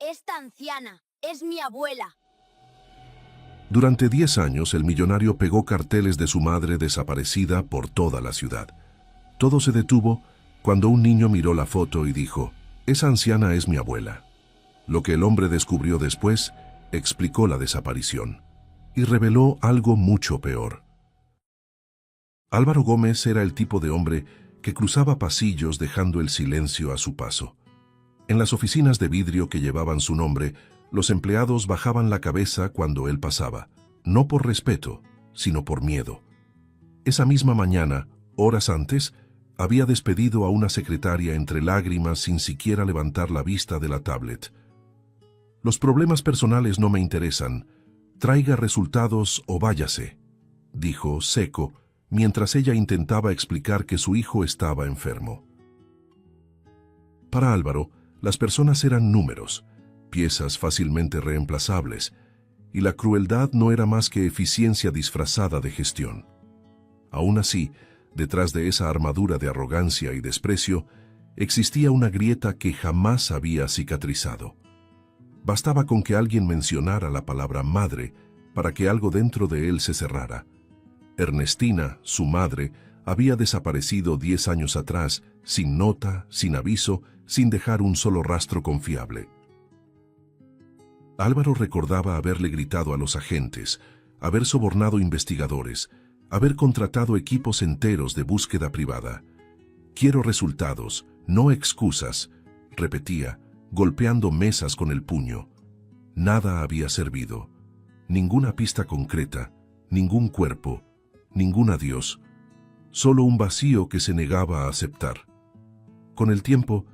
Esta anciana es mi abuela. Durante 10 años, el millonario pegó carteles de su madre desaparecida por toda la ciudad. Todo se detuvo cuando un niño miró la foto y dijo, «Esa anciana es mi abuela». Lo que el hombre descubrió después explicó la desaparición y reveló algo mucho peor. Álvaro Gómez era el tipo de hombre que cruzaba pasillos dejando el silencio a su paso. En las oficinas de vidrio que llevaban su nombre, los empleados bajaban la cabeza cuando él pasaba, no por respeto, sino por miedo. Esa misma mañana, horas antes, había despedido a una secretaria entre lágrimas sin siquiera levantar la vista de la tablet. «Los problemas personales no me interesan. Traiga resultados o váyase», dijo seco, mientras ella intentaba explicar que su hijo estaba enfermo. Para Álvaro, las personas eran números, piezas fácilmente reemplazables, y la crueldad no era más que eficiencia disfrazada de gestión. Aún así, detrás de esa armadura de arrogancia y desprecio, existía una grieta que jamás había cicatrizado. Bastaba con que alguien mencionara la palabra madre para que algo dentro de él se cerrara. Ernestina, su madre, había desaparecido 10 años atrás, sin nota, sin aviso, sin dejar un solo rastro confiable. Álvaro recordaba haberle gritado a los agentes, haber sobornado investigadores, haber contratado equipos enteros de búsqueda privada. «Quiero resultados, no excusas», repetía, golpeando mesas con el puño. Nada había servido. Ninguna pista concreta, ningún cuerpo, ningún adiós. Solo un vacío que se negaba a aceptar. Con el tiempo,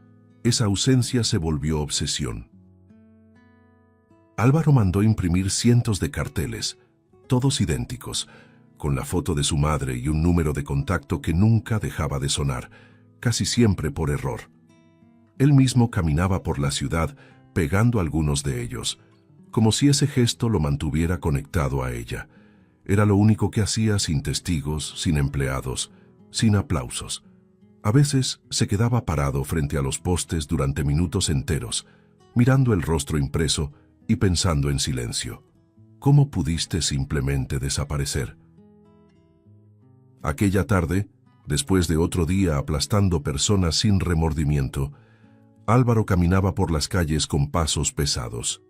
esa ausencia se volvió obsesión. Álvaro mandó imprimir cientos de carteles, todos idénticos, con la foto de su madre y un número de contacto que nunca dejaba de sonar, casi siempre por error. Él mismo caminaba por la ciudad pegando algunos de ellos, como si ese gesto lo mantuviera conectado a ella. Era lo único que hacía sin testigos, sin empleados, sin aplausos. A veces se quedaba parado frente a los postes durante minutos enteros, mirando el rostro impreso y pensando en silencio. ¿Cómo pudiste simplemente desaparecer? Aquella tarde, después de otro día aplastando personas sin remordimiento, Álvaro caminaba por las calles con pasos pesados.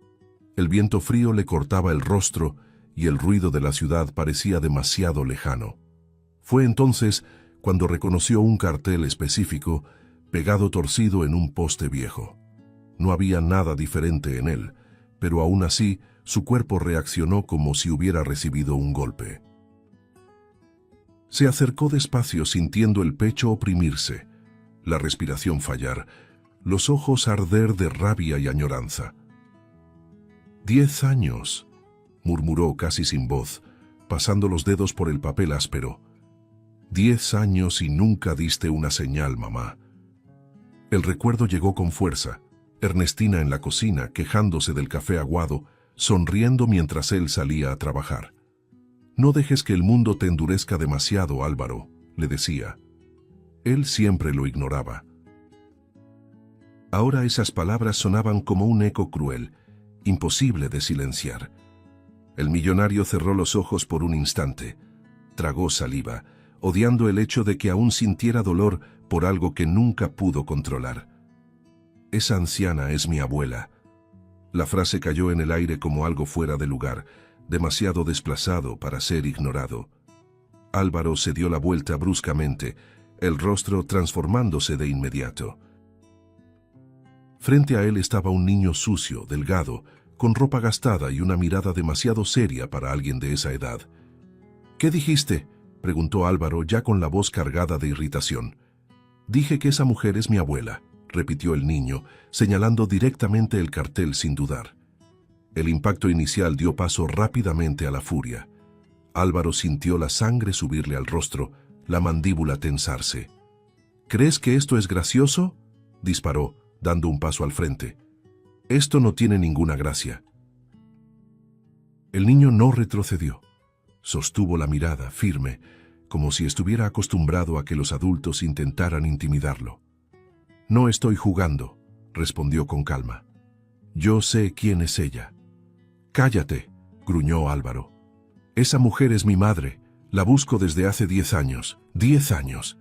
El viento frío le cortaba el rostro y el ruido de la ciudad parecía demasiado lejano. Fue entonces cuando reconoció un cartel específico pegado torcido en un poste viejo. No había nada diferente en él, pero aún así su cuerpo reaccionó como si hubiera recibido un golpe. Se acercó despacio sintiendo el pecho oprimirse, la respiración fallar, los ojos arder de rabia y añoranza. 10 años, murmuró casi sin voz, pasando los dedos por el papel áspero. 10 años y nunca diste una señal, mamá. El recuerdo llegó con fuerza. Ernestina en la cocina, quejándose del café aguado, sonriendo mientras él salía a trabajar. «No dejes que el mundo te endurezca demasiado, Álvaro», le decía. Él siempre lo ignoraba. Ahora esas palabras sonaban como un eco cruel, imposible de silenciar. El millonario cerró los ojos por un instante. Tragó saliva, odiando el hecho de que aún sintiera dolor por algo que nunca pudo controlar. «Esa anciana es mi abuela». La frase cayó en el aire como algo fuera de lugar, demasiado desplazado para ser ignorado. Álvaro se dio la vuelta bruscamente, el rostro transformándose de inmediato. Frente a él estaba un niño sucio, delgado, con ropa gastada y una mirada demasiado seria para alguien de esa edad. «¿Qué dijiste?», preguntó Álvaro ya con la voz cargada de irritación. «Dije que esa mujer es mi abuela», repitió el niño, señalando directamente el cartel sin dudar. El impacto inicial dio paso rápidamente a la furia. Álvaro sintió la sangre subirle al rostro, la mandíbula tensarse. «¿Crees que esto es gracioso?», disparó, dando un paso al frente. «Esto no tiene ninguna gracia». El niño no retrocedió. Sostuvo la mirada firme, como si estuviera acostumbrado a que los adultos intentaran intimidarlo. «No estoy jugando», respondió con calma. Yo sé quién es ella. Cállate, gruñó Álvaro. Esa mujer es mi madre. La busco desde hace 10 años. 10 años.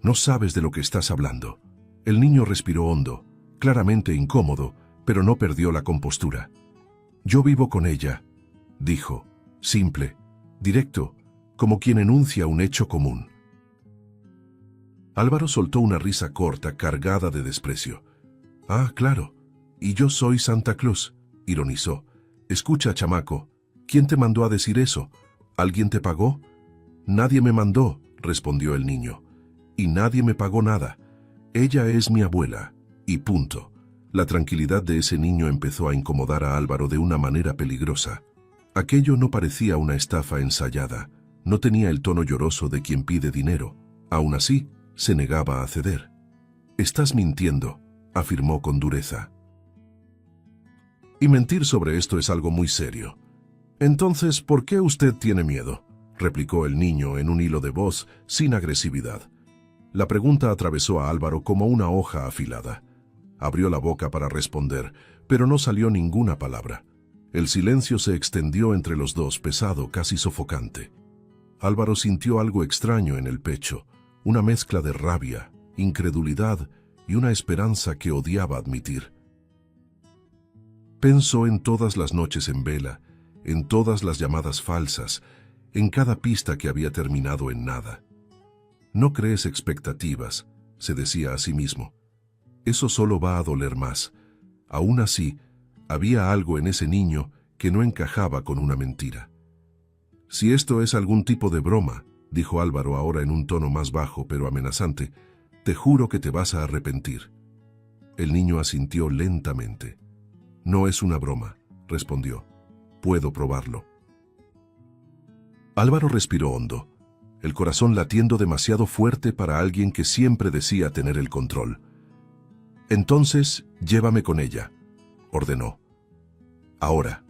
No sabes de lo que estás hablando. El niño respiró hondo, claramente incómodo, pero no perdió la compostura. Yo vivo con ella, dijo, simple, directo, como quien enuncia un hecho común. Álvaro soltó una risa corta, cargada de desprecio. Ah, claro, y yo soy Santa Claus, ironizó. Escucha, chamaco, ¿quién te mandó a decir eso? ¿Alguien te pagó? Nadie me mandó, respondió el niño. Y nadie me pagó nada. Ella es mi abuela, y punto. La tranquilidad de ese niño empezó a incomodar a Álvaro de una manera peligrosa. Aquello no parecía una estafa ensayada, no tenía el tono lloroso de quien pide dinero. Aún así, se negaba a ceder. Estás mintiendo, afirmó con dureza. Y mentir sobre esto es algo muy serio. Entonces, ¿por qué usted tiene miedo?, replicó el niño en un hilo de voz sin agresividad. La pregunta atravesó a Álvaro como una hoja afilada. Abrió la boca para responder, pero no salió ninguna palabra. El silencio se extendió entre los dos, pesado, casi sofocante. Álvaro sintió algo extraño en el pecho, una mezcla de rabia, incredulidad y una esperanza que odiaba admitir. Pensó en todas las noches en vela, en todas las llamadas falsas, en cada pista que había terminado en nada. No crees expectativas, se decía a sí mismo. Eso solo va a doler más. Aún así, había algo en ese niño que no encajaba con una mentira. Si esto es algún tipo de broma, dijo Álvaro ahora en un tono más bajo pero amenazante, te juro que te vas a arrepentir. El niño asintió lentamente. No es una broma, respondió. Puedo probarlo. Álvaro respiró hondo, el corazón latiendo demasiado fuerte para alguien que siempre decía tener el control. Entonces, llévame con ella, ordenó. Ahora.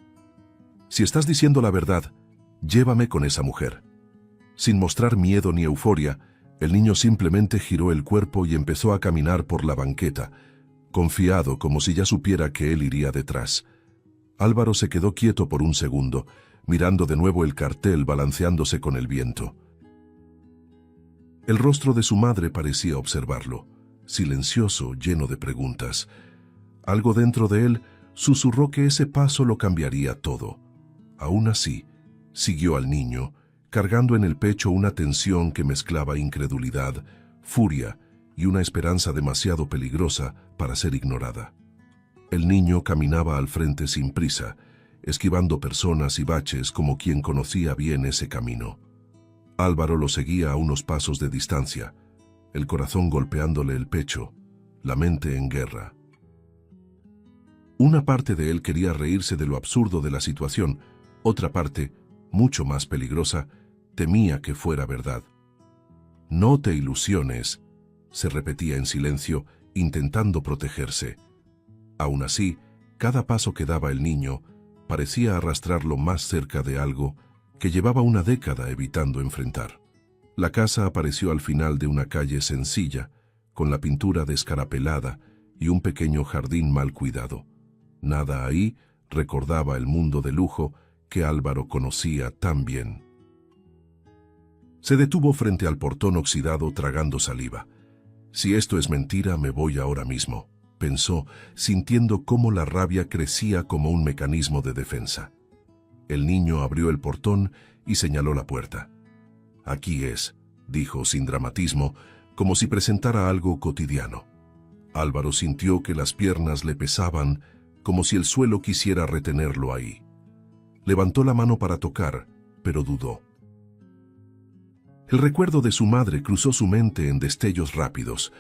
Si estás diciendo la verdad, llévame con esa mujer. Sin mostrar miedo ni euforia, el niño simplemente giró el cuerpo y empezó a caminar por la banqueta, confiado como si ya supiera que él iría detrás. Álvaro se quedó quieto por un segundo, mirando de nuevo el cartel balanceándose con el viento. El rostro de su madre parecía observarlo, silencioso, lleno de preguntas. Algo dentro de él susurró que ese paso lo cambiaría todo. Aún así, siguió al niño, cargando en el pecho una tensión que mezclaba incredulidad, furia y una esperanza demasiado peligrosa para ser ignorada. El niño caminaba al frente sin prisa, esquivando personas y baches como quien conocía bien ese camino. Álvaro lo seguía a unos pasos de distancia, el corazón golpeándole el pecho, la mente en guerra. Una parte de él quería reírse de lo absurdo de la situación, otra parte, mucho más peligrosa, temía que fuera verdad. No te ilusiones, se repetía en silencio, intentando protegerse. Aún así, cada paso que daba el niño parecía arrastrarlo más cerca de algo que llevaba una década evitando enfrentar. La casa apareció al final de una calle sencilla, con la pintura descarapelada y un pequeño jardín mal cuidado. Nada ahí recordaba el mundo de lujo que Álvaro conocía tan bien. Se detuvo frente al portón oxidado tragando saliva. Si esto es mentira, me voy ahora mismo, pensó, sintiendo cómo la rabia crecía como un mecanismo de defensa. El niño abrió el portón y señaló la puerta. Aquí es, dijo sin dramatismo, como si presentara algo cotidiano. Álvaro sintió que las piernas le pesaban, como si el suelo quisiera retenerlo ahí. Levantó la mano para tocar, pero dudó. El recuerdo de su madre cruzó su mente en destellos rápidos,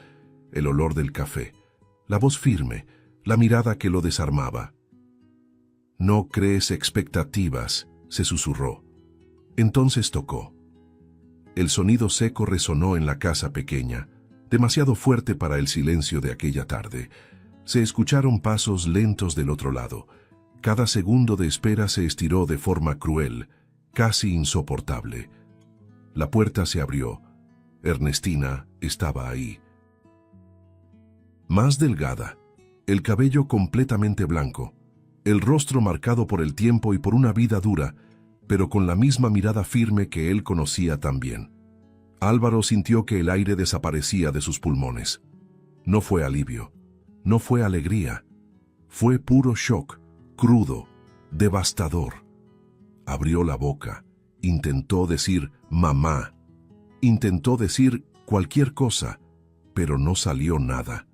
el olor del café, la voz firme, la mirada que lo desarmaba. No crees expectativas, se susurró. Entonces tocó. El sonido seco resonó en la casa pequeña, demasiado fuerte para el silencio de aquella tarde. Se escucharon pasos lentos del otro lado. Cada segundo de espera se estiró de forma cruel, casi insoportable. La puerta se abrió. Ernestina estaba ahí. Más delgada, el cabello completamente blanco, el rostro marcado por el tiempo y por una vida dura, pero con la misma mirada firme que él conocía tan bien. Álvaro sintió que el aire desaparecía de sus pulmones. No fue alivio, no fue alegría, fue puro shock, crudo, devastador. Abrió la boca, intentó decir mamá, intentó decir cualquier cosa, pero no salió nada.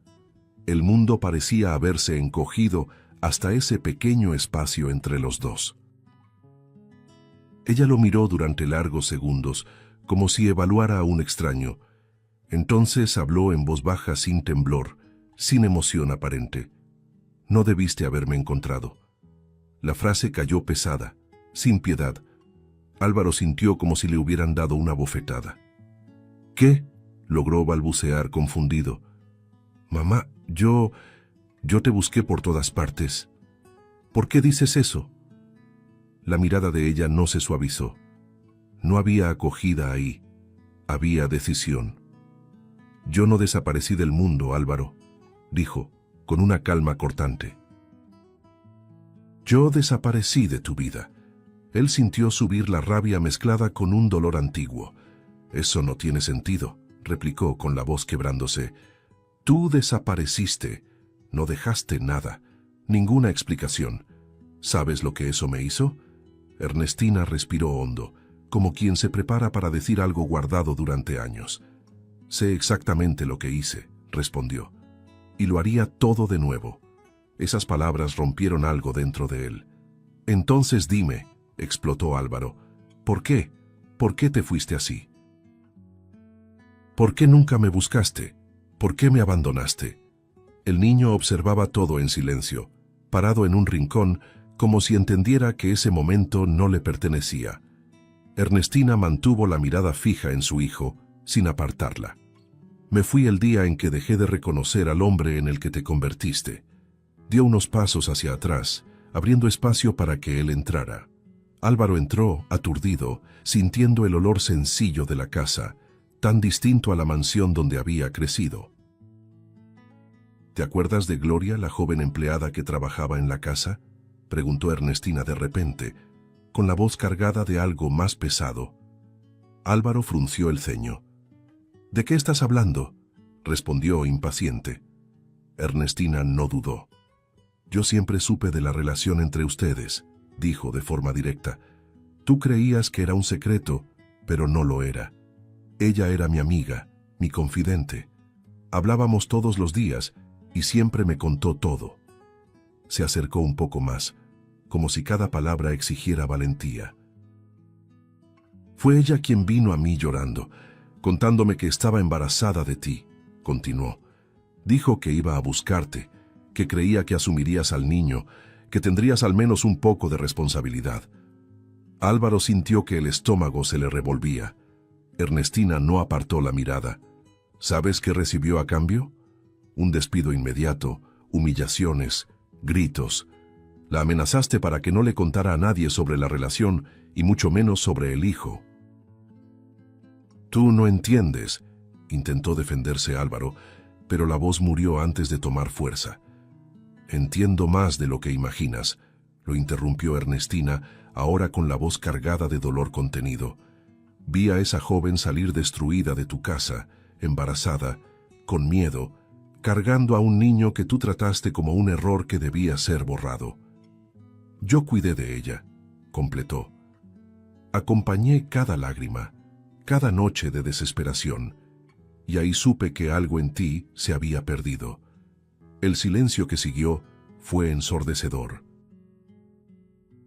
El mundo parecía haberse encogido hasta ese pequeño espacio entre los dos. Ella lo miró durante largos segundos, como si evaluara a un extraño. Entonces habló en voz baja, sin temblor, sin emoción aparente. No debiste haberme encontrado. La frase cayó pesada, sin piedad. Álvaro sintió como si le hubieran dado una bofetada. ¿Qué? Logró balbucear confundido. Mamá, yo te busqué por todas partes. ¿Por qué dices eso? La mirada de ella no se suavizó. No había acogida ahí. Había decisión. Yo no desaparecí del mundo, Álvaro, dijo, con una calma cortante. Yo desaparecí de tu vida. Él sintió subir la rabia mezclada con un dolor antiguo. Eso no tiene sentido, replicó con la voz quebrándose. Tú desapareciste. No dejaste nada, ninguna explicación. ¿Sabes lo que eso me hizo? Ernestina respiró hondo, como quien se prepara para decir algo guardado durante años. Sé exactamente lo que hice, respondió. Y lo haría todo de nuevo. Esas palabras rompieron algo dentro de él. Entonces dime, explotó Álvaro, ¿por qué? ¿Por qué te fuiste así? ¿Por qué nunca me buscaste? ¿Por qué me abandonaste? El niño observaba todo en silencio, parado en un rincón, como si entendiera que ese momento no le pertenecía. Ernestina mantuvo la mirada fija en su hijo, sin apartarla. Me fui el día en que dejé de reconocer al hombre en el que te convertiste. Dio unos pasos hacia atrás, abriendo espacio para que él entrara. Álvaro entró, aturdido, sintiendo el olor sencillo de la casa, tan distinto a la mansión donde había crecido. ¿Te acuerdas de Gloria, la joven empleada que trabajaba en la casa?, preguntó Ernestina de repente, con la voz cargada de algo más pesado. Álvaro frunció el ceño. ¿De qué estás hablando?, respondió impaciente. Ernestina no dudó. Yo siempre supe de la relación entre ustedes, dijo de forma directa. Tú creías que era un secreto, pero no lo era. Ella era mi amiga, mi confidente. Hablábamos todos los días y siempre me contó todo. Se acercó un poco más, como si cada palabra exigiera valentía. Fue ella quien vino a mí llorando, contándome que estaba embarazada de ti, continuó. Dijo que iba a buscarte, que creía que asumirías al niño, que tendrías al menos un poco de responsabilidad. Álvaro sintió que el estómago se le revolvía. Ernestina no apartó la mirada. ¿Sabes qué recibió a cambio? Un despido inmediato, humillaciones, gritos. La amenazaste para que no le contara a nadie sobre la relación y mucho menos sobre el hijo. Tú no entiendes, intentó defenderse Álvaro, pero la voz murió antes de tomar fuerza. Entiendo más de lo que imaginas, lo interrumpió Ernestina, ahora con la voz cargada de dolor contenido. Vi a esa joven salir destruida de tu casa, embarazada, con miedo, cargando a un niño que tú trataste como un error que debía ser borrado. Yo cuidé de ella, completó. Acompañé cada lágrima, cada noche de desesperación, y ahí supe que algo en ti se había perdido. El silencio que siguió fue ensordecedor.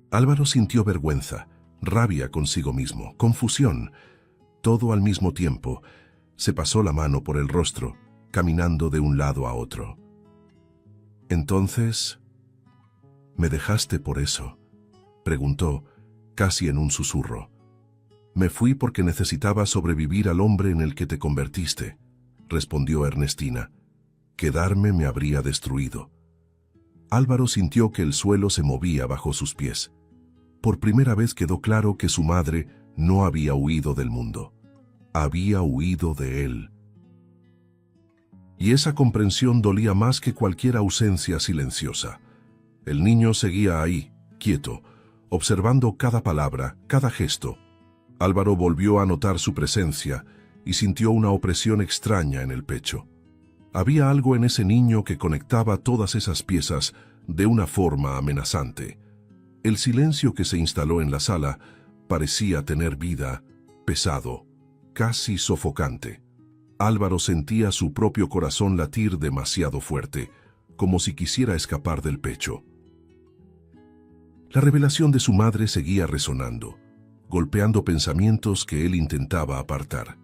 Álvaro sintió vergüenza, rabia consigo mismo, confusión, todo al mismo tiempo. Se pasó la mano por el rostro, caminando de un lado a otro. Entonces, ¿me dejaste por eso?, preguntó, casi en un susurro. Me fui porque necesitaba sobrevivir al hombre en el que te convertiste, respondió Ernestina. Quedarme me habría destruido. Álvaro sintió que el suelo se movía bajo sus pies. Por primera vez quedó claro que su madre no había huido del mundo. Había huido de él. y esa comprensión dolía más que cualquier ausencia silenciosa. El niño seguía ahí, quieto, observando cada palabra, cada gesto. Álvaro volvió a notar su presencia y sintió una opresión extraña en el pecho. Había algo en ese niño que conectaba todas esas piezas de una forma amenazante. El silencio que se instaló en la sala parecía tener vida, pesado, casi sofocante. Álvaro sentía su propio corazón latir demasiado fuerte, como si quisiera escapar del pecho. La revelación de su madre seguía resonando, golpeando pensamientos que él intentaba apartar.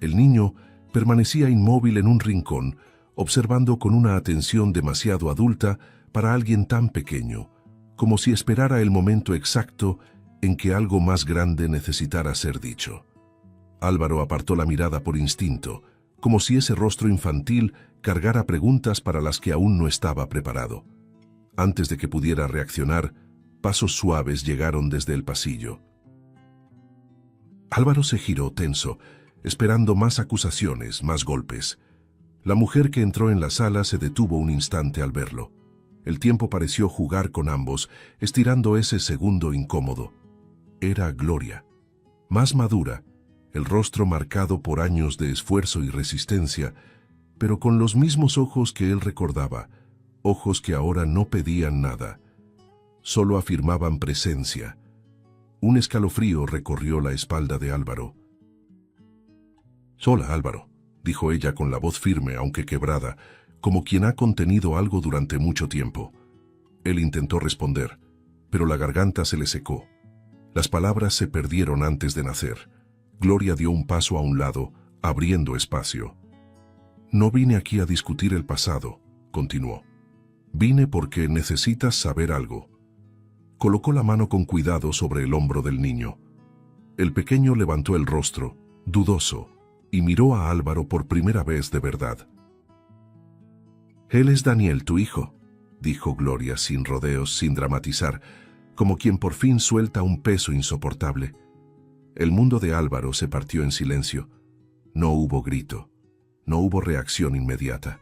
El niño permanecía inmóvil en un rincón, observando con una atención demasiado adulta para alguien tan pequeño, como si esperara el momento exacto en que algo más grande necesitara ser dicho. Álvaro apartó la mirada por instinto, como si ese rostro infantil cargara preguntas para las que aún no estaba preparado. Antes de que pudiera reaccionar, pasos suaves llegaron desde el pasillo. Álvaro se giró tenso, esperando más acusaciones, más golpes. La mujer que entró en la sala se detuvo un instante al verlo. El tiempo pareció jugar con ambos, estirando ese segundo incómodo. Era Gloria, más madura, el rostro marcado por años de esfuerzo y resistencia, pero con los mismos ojos que él recordaba, ojos que ahora no pedían nada, solo afirmaban presencia. Un escalofrío recorrió la espalda de Álvaro. «Hola, Álvaro», dijo ella con la voz firme aunque quebrada, como quien ha contenido algo durante mucho tiempo. Él intentó responder, pero la garganta se le secó. Las palabras se perdieron antes de nacer. Gloria dio un paso a un lado, abriendo espacio. «No vine aquí a discutir el pasado», continuó. «Vine porque necesitas saber algo». Colocó la mano con cuidado sobre el hombro del niño. El pequeño levantó el rostro, dudoso, y miró a Álvaro por primera vez de verdad. «Él es Daniel, tu hijo», dijo Gloria sin rodeos, sin dramatizar, como quien por fin suelta un peso insoportable. El mundo de Álvaro se partió en silencio. No hubo grito, no hubo reacción inmediata.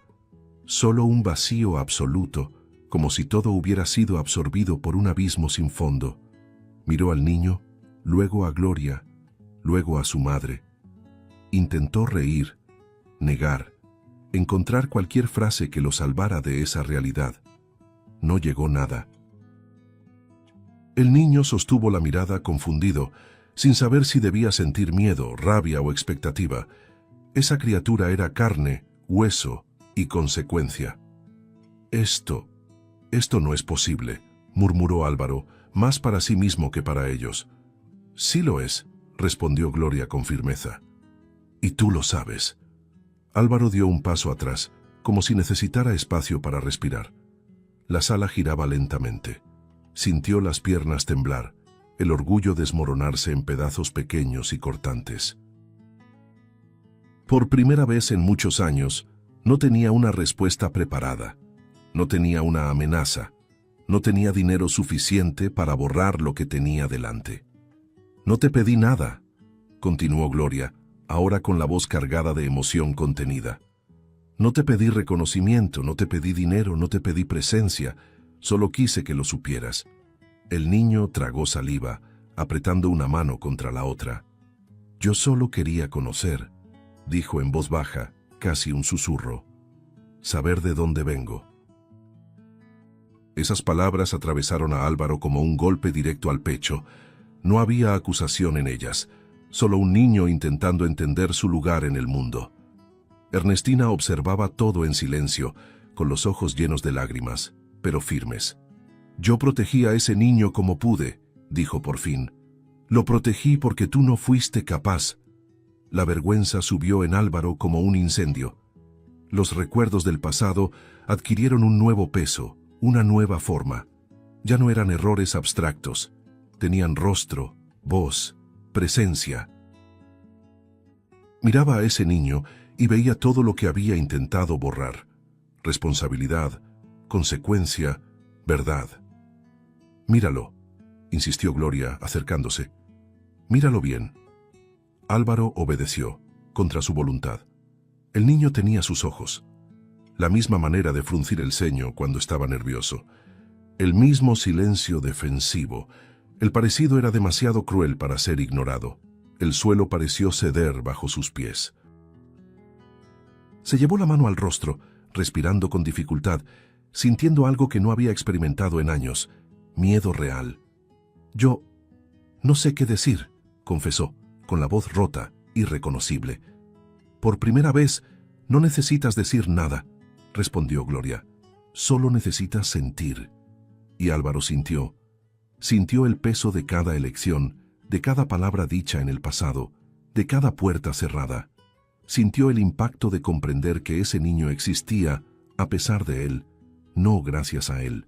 Solo un vacío absoluto, como si todo hubiera sido absorbido por un abismo sin fondo. Miró al niño, luego a Gloria, luego a su madre. Intentó reír, negar, encontrar cualquier frase que lo salvara de esa realidad. No llegó nada. El niño sostuvo la mirada confundido, sin saber si debía sentir miedo, rabia o expectativa. Esa criatura era carne, hueso y consecuencia. Esto no es posible», murmuró Álvaro, más para sí mismo que para ellos. «Sí lo es», respondió Gloria con firmeza. «Y tú lo sabes». Álvaro dio un paso atrás, como si necesitara espacio para respirar. La sala giraba lentamente. Sintió las piernas temblar, el orgullo desmoronarse en pedazos pequeños y cortantes. Por primera vez en muchos años, no tenía una respuesta preparada. No tenía una amenaza. No tenía dinero suficiente para borrar lo que tenía delante. «No te pedí nada», continuó Gloria, ahora con la voz cargada de emoción contenida. «No te pedí reconocimiento, no te pedí dinero, no te pedí presencia, solo quise que lo supieras». El niño tragó saliva, apretando una mano contra la otra. «Yo solo quería conocer», dijo en voz baja, casi un susurro. «Saber de dónde vengo». Esas palabras atravesaron a Álvaro como un golpe directo al pecho. No había acusación en ellas, solo un niño intentando entender su lugar en el mundo. Ernestina observaba todo en silencio, con los ojos llenos de lágrimas, pero firmes. «Yo protegí a ese niño como pude», dijo por fin. «Lo protegí porque tú no fuiste capaz». La vergüenza subió en Álvaro como un incendio. Los recuerdos del pasado adquirieron un nuevo peso, una nueva forma. Ya no eran errores abstractos, tenían rostro, voz, presencia. Miraba a ese niño y veía todo lo que había intentado borrar. Responsabilidad, consecuencia, verdad. «Míralo», insistió Gloria, acercándose. «Míralo bien». Álvaro obedeció, contra su voluntad. El niño tenía sus ojos. la misma manera de fruncir el ceño cuando estaba nervioso, el mismo silencio defensivo. El parecido era demasiado cruel para ser ignorado. El suelo pareció ceder bajo sus pies. Se llevó la mano al rostro, respirando con dificultad, sintiendo algo que no había experimentado en años, miedo real. «Yo no sé qué decir», confesó, con la voz rota, irreconocible. «Por primera vez, no necesitas decir nada», respondió Gloria. «Solo necesitas sentir». Y Álvaro sintió. Sintió el peso de cada elección, de cada palabra dicha en el pasado, de cada puerta cerrada. Sintió el impacto de comprender que ese niño existía a pesar de él, no gracias a él.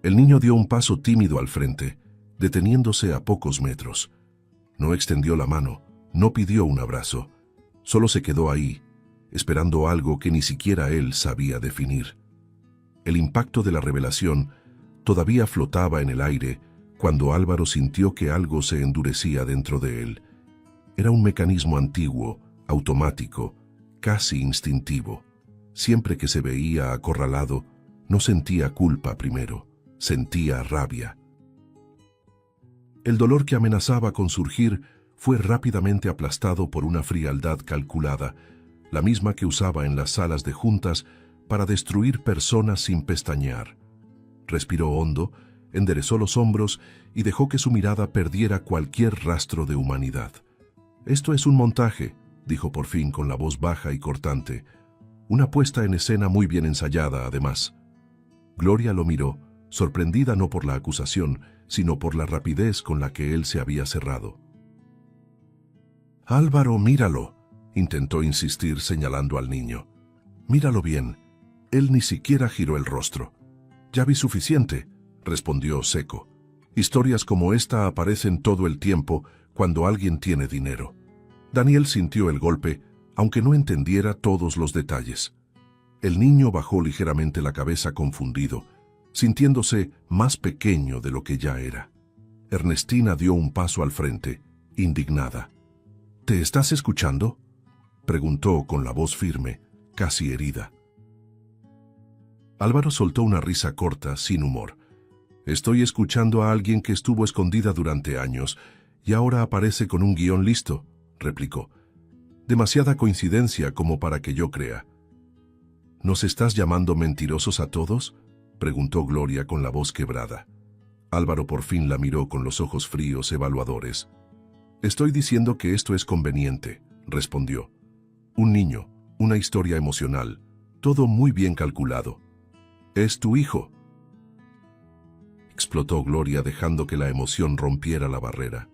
El niño dio un paso tímido al frente, deteniéndose a pocos metros. No extendió la mano, no pidió un abrazo. Solo se quedó ahí, esperando algo que ni siquiera él sabía definir. El impacto de la revelación todavía flotaba en el aire cuando Álvaro sintió que algo se endurecía dentro de él. Era un mecanismo antiguo, automático, casi instintivo. Siempre que se veía acorralado, no sentía culpa primero, sentía rabia. El dolor que amenazaba con surgir fue rápidamente aplastado por una frialdad calculada, la misma que usaba en las salas de juntas para destruir personas sin pestañear. Respiró hondo, enderezó los hombros y dejó que su mirada perdiera cualquier rastro de humanidad. «Esto es un montaje», dijo por fin con la voz baja y cortante. «Una puesta en escena muy bien ensayada, además». Gloria lo miró, sorprendida no por la acusación, sino por la rapidez con la que él se había cerrado. «Álvaro, míralo», intentó insistir señalando al niño. «Míralo bien». Él ni siquiera giró el rostro. «Ya vi suficiente», respondió seco. «Historias como esta aparecen todo el tiempo cuando alguien tiene dinero». Daniel sintió el golpe, aunque no entendiera todos los detalles. El niño bajó ligeramente la cabeza confundido, sintiéndose más pequeño de lo que ya era. Ernestina dio un paso al frente, indignada. «¿Te estás escuchando?», preguntó con la voz firme, casi herida. Álvaro soltó una risa corta, sin humor. «Estoy escuchando a alguien que estuvo escondida durante años y ahora aparece con un guión listo», replicó. «Demasiada coincidencia como para que yo crea». «¿Nos estás llamando mentirosos a todos?», preguntó Gloria con la voz quebrada. Álvaro por fin la miró con los ojos fríos evaluadores. «Estoy diciendo que esto es conveniente», respondió. «Un niño, una historia emocional, todo muy bien calculado. Es tu hijo», explotó Gloria dejando que la emoción rompiera la barrera.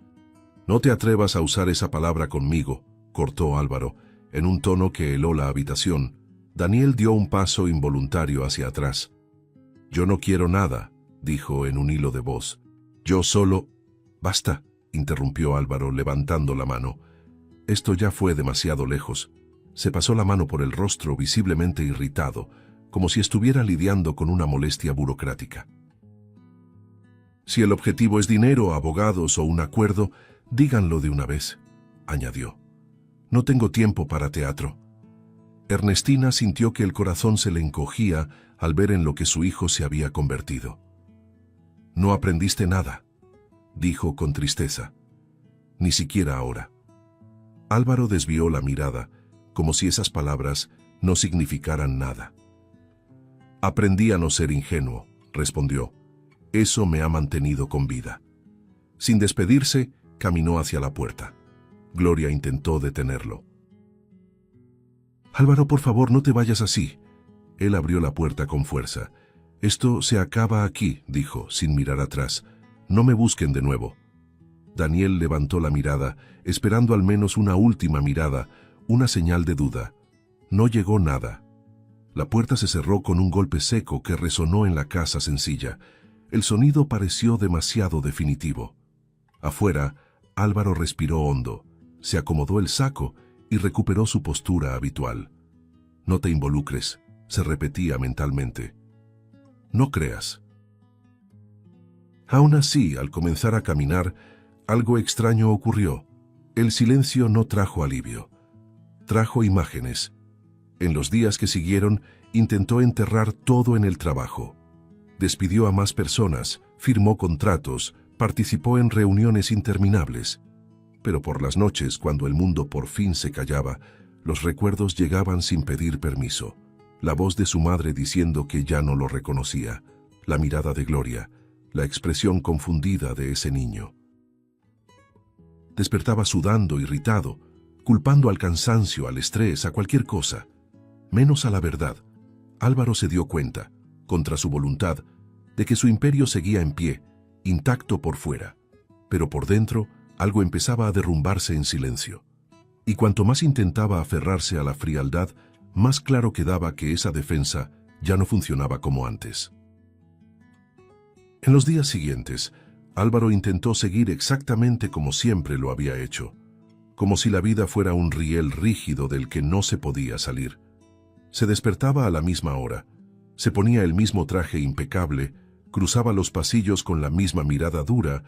«No te atrevas a usar esa palabra conmigo», cortó Álvaro, en un tono que heló la habitación. Daniel dio un paso involuntario hacia atrás. «Yo no quiero nada», dijo en un hilo de voz. «Yo solo...» «Basta», interrumpió Álvaro levantando la mano. Esto ya fue demasiado lejos. Se pasó la mano por el rostro visiblemente irritado, como si estuviera lidiando con una molestia burocrática. «Si el objetivo es dinero, abogados o un acuerdo, díganlo de una vez», añadió. «No tengo tiempo para teatro». Ernestina sintió que el corazón se le encogía al ver en lo que su hijo se había convertido. «No aprendiste nada», dijo con tristeza. «Ni siquiera ahora». Álvaro desvió la mirada, como si esas palabras no significaran nada. «Aprendí a no ser ingenuo», respondió. «Eso me ha mantenido con vida». Sin despedirse, caminó hacia la puerta. Gloria intentó detenerlo. «Álvaro, por favor, no te vayas así». Él abrió la puerta con fuerza. «Esto se acaba aquí», dijo, sin mirar atrás. «No me busquen de nuevo». Daniel levantó la mirada, esperando al menos una última mirada, una señal de duda. No llegó nada. La puerta se cerró con un golpe seco que resonó en la casa sencilla. El sonido pareció demasiado definitivo. Afuera, Álvaro respiró hondo, se acomodó el saco y recuperó su postura habitual. «No te involucres», se repetía mentalmente. «No creas». Aún así, al comenzar a caminar, algo extraño ocurrió. El silencio no trajo alivio. Trajo imágenes. En los días que siguieron, intentó enterrar todo en el trabajo. Despidió a más personas, firmó contratos, participó en reuniones interminables. Pero por las noches, cuando el mundo por fin se callaba, los recuerdos llegaban sin pedir permiso. La voz de su madre diciendo que ya no lo reconocía, la mirada de Gloria, la expresión confundida de ese niño. Despertaba sudando, irritado, culpando al cansancio, al estrés, a cualquier cosa, menos a la verdad. Álvaro se dio cuenta, contra su voluntad, de que su imperio seguía en pie, intacto por fuera, pero por dentro algo empezaba a derrumbarse en silencio. Y cuanto más intentaba aferrarse a la frialdad, más claro quedaba que esa defensa ya no funcionaba como antes. En los días siguientes, Álvaro intentó seguir exactamente como siempre lo había hecho, como si la vida fuera un riel rígido del que no se podía salir. Se despertaba a la misma hora, se ponía el mismo traje impecable, cruzaba los pasillos con la misma mirada dura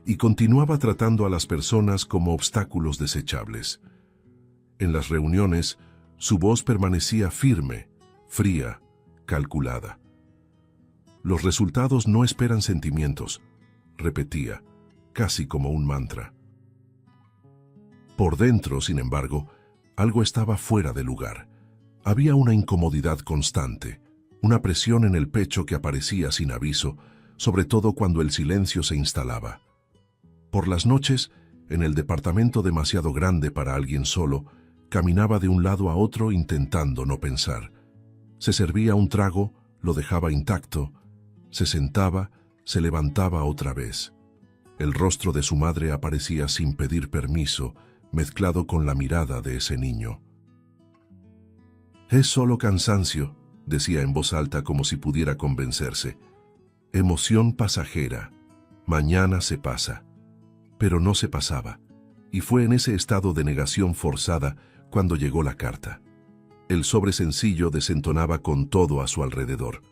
y continuaba tratando a las personas como obstáculos desechables. En las reuniones, su voz permanecía firme, fría, calculada. Los resultados no esperan sentimientos, repetía, casi como un mantra. Por dentro, sin embargo, algo estaba fuera de lugar. Había una incomodidad constante, una presión en el pecho que aparecía sin aviso, sobre todo cuando el silencio se instalaba. Por las noches, en el departamento demasiado grande para alguien solo, caminaba de un lado a otro intentando no pensar. Se servía un trago, lo dejaba intacto, se sentaba, se levantaba otra vez. El rostro de su madre aparecía sin pedir permiso, mezclado con la mirada de ese niño. «Es solo cansancio», decía en voz alta como si pudiera convencerse. «Emoción pasajera. Mañana se pasa». Pero no se pasaba, y fue en ese estado de negación forzada cuando llegó la carta. El sobre sencillo desentonaba con todo a su alrededor.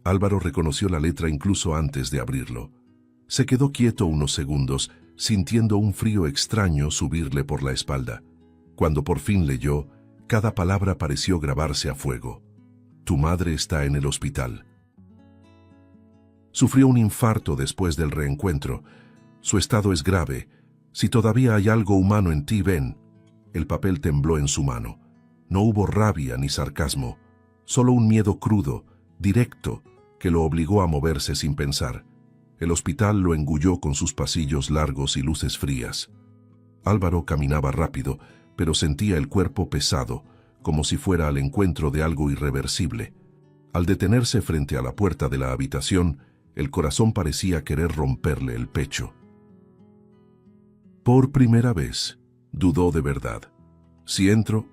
Álvaro reconoció la letra incluso antes de abrirlo. Se quedó quieto unos segundos, sintiendo un frío extraño subirle por la espalda. Cuando por fin leyó, cada palabra pareció grabarse a fuego. «Tu madre está en el hospital». Sufrió un infarto después del reencuentro. Su estado es grave. Si todavía hay algo humano en ti, ven. El papel tembló en su mano. No hubo rabia ni sarcasmo, solo un miedo crudo, directo, que lo obligó a moverse sin pensar. El hospital lo engulló con sus pasillos largos y luces frías. Álvaro caminaba rápido, pero sentía el cuerpo pesado, como si fuera al encuentro de algo irreversible. Al detenerse frente a la puerta de la habitación, el corazón parecía querer romperle el pecho. Por primera vez, dudó de verdad. «Si entro,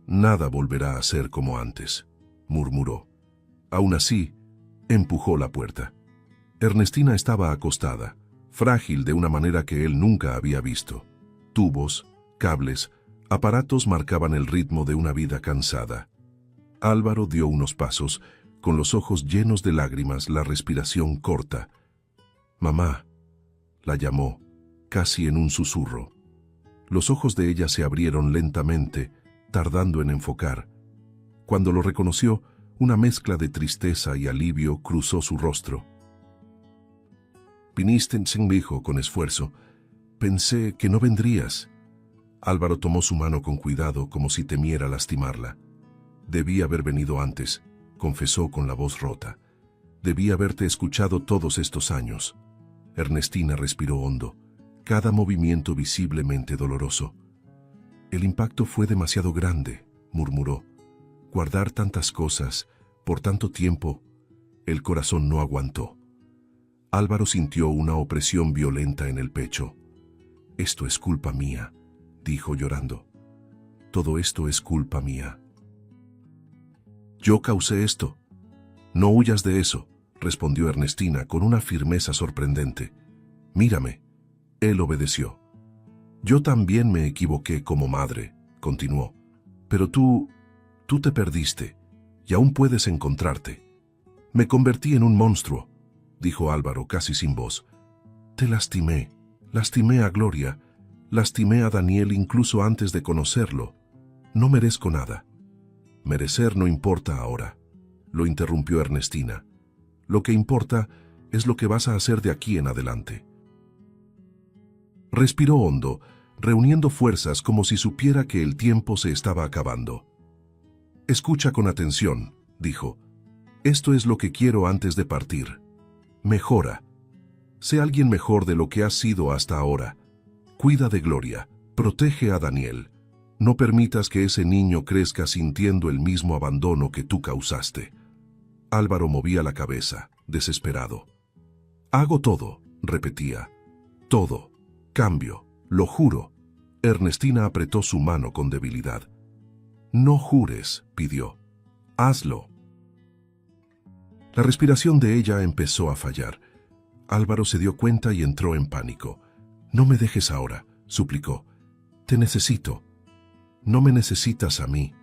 nada volverá a ser como antes», murmuró. Aún así, empujó la puerta. Ernestina estaba acostada, frágil de una manera que él nunca había visto. Tubos, cables, aparatos marcaban el ritmo de una vida cansada. Álvaro dio unos pasos, con los ojos llenos de lágrimas, la respiración corta. «Mamá», la llamó, casi en un susurro. Los ojos de ella se abrieron lentamente, tardando en enfocar. Cuando lo reconoció, una mezcla de tristeza y alivio cruzó su rostro. «Viniste», dijo con esfuerzo. «Pensé que no vendrías». Álvaro tomó su mano con cuidado, como si temiera lastimarla. «Debí haber venido antes», confesó con la voz rota. «Debí haberte escuchado todos estos años». Ernestina respiró hondo, cada movimiento visiblemente doloroso. «El impacto fue demasiado grande», murmuró. «Guardar tantas cosas, por tanto tiempo». El corazón no aguantó. Álvaro sintió una opresión violenta en el pecho. «Esto es culpa mía», dijo llorando. «Todo esto es culpa mía. Yo causé esto». «No huyas de eso», respondió Ernestina con una firmeza sorprendente. «Mírame». Él obedeció. «Yo también me equivoqué como madre», continuó. «Pero tú te perdiste, y aún puedes encontrarte». «Me convertí en un monstruo», dijo Álvaro casi sin voz. «Te lastimé a Gloria, lastimé a Daniel incluso antes de conocerlo. No merezco nada». Merecer no importa ahora, lo interrumpió Ernestina. Lo que importa es lo que vas a hacer de aquí en adelante. Respiró hondo, reuniendo fuerzas como si supiera que el tiempo se estaba acabando. Escucha con atención, dijo. Esto es lo que quiero antes de partir. Mejora. Sé alguien mejor de lo que has sido hasta ahora. Cuida de Gloria. Protege a Daniel. No permitas que ese niño crezca sintiendo el mismo abandono que tú causaste. Álvaro movía la cabeza, desesperado. Hago todo, repetía. Todo. Cambio. Lo juro. Ernestina apretó su mano con debilidad. No jures, pidió. Hazlo. La respiración de ella empezó a fallar. Álvaro se dio cuenta y entró en pánico. No me dejes ahora, suplicó. Te necesito. No me necesitas a mí,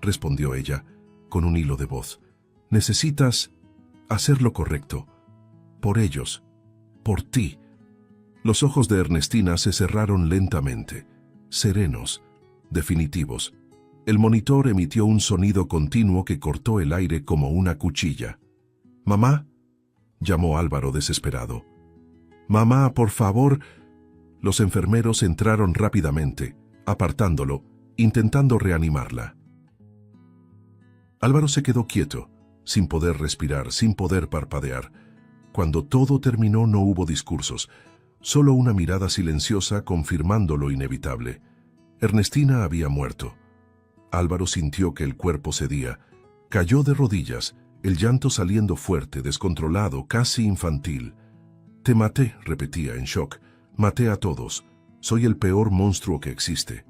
respondió ella, con un hilo de voz. Necesitas hacer lo correcto. Por ellos. Por ti. Los ojos de Ernestina se cerraron lentamente, serenos, definitivos. El monitor emitió un sonido continuo que cortó el aire como una cuchilla. «¿Mamá?», llamó Álvaro desesperado. «Mamá, por favor». Los enfermeros entraron rápidamente, apartándolo, intentando reanimarla. Álvaro se quedó quieto, sin poder respirar, sin poder parpadear. Cuando todo terminó no hubo discursos, solo una mirada silenciosa confirmando lo inevitable. Ernestina había muerto. Álvaro sintió que el cuerpo cedía. Cayó de rodillas, el llanto saliendo fuerte, descontrolado, casi infantil. «Te maté», repetía en shock. «Maté a todos. Soy el peor monstruo que existe».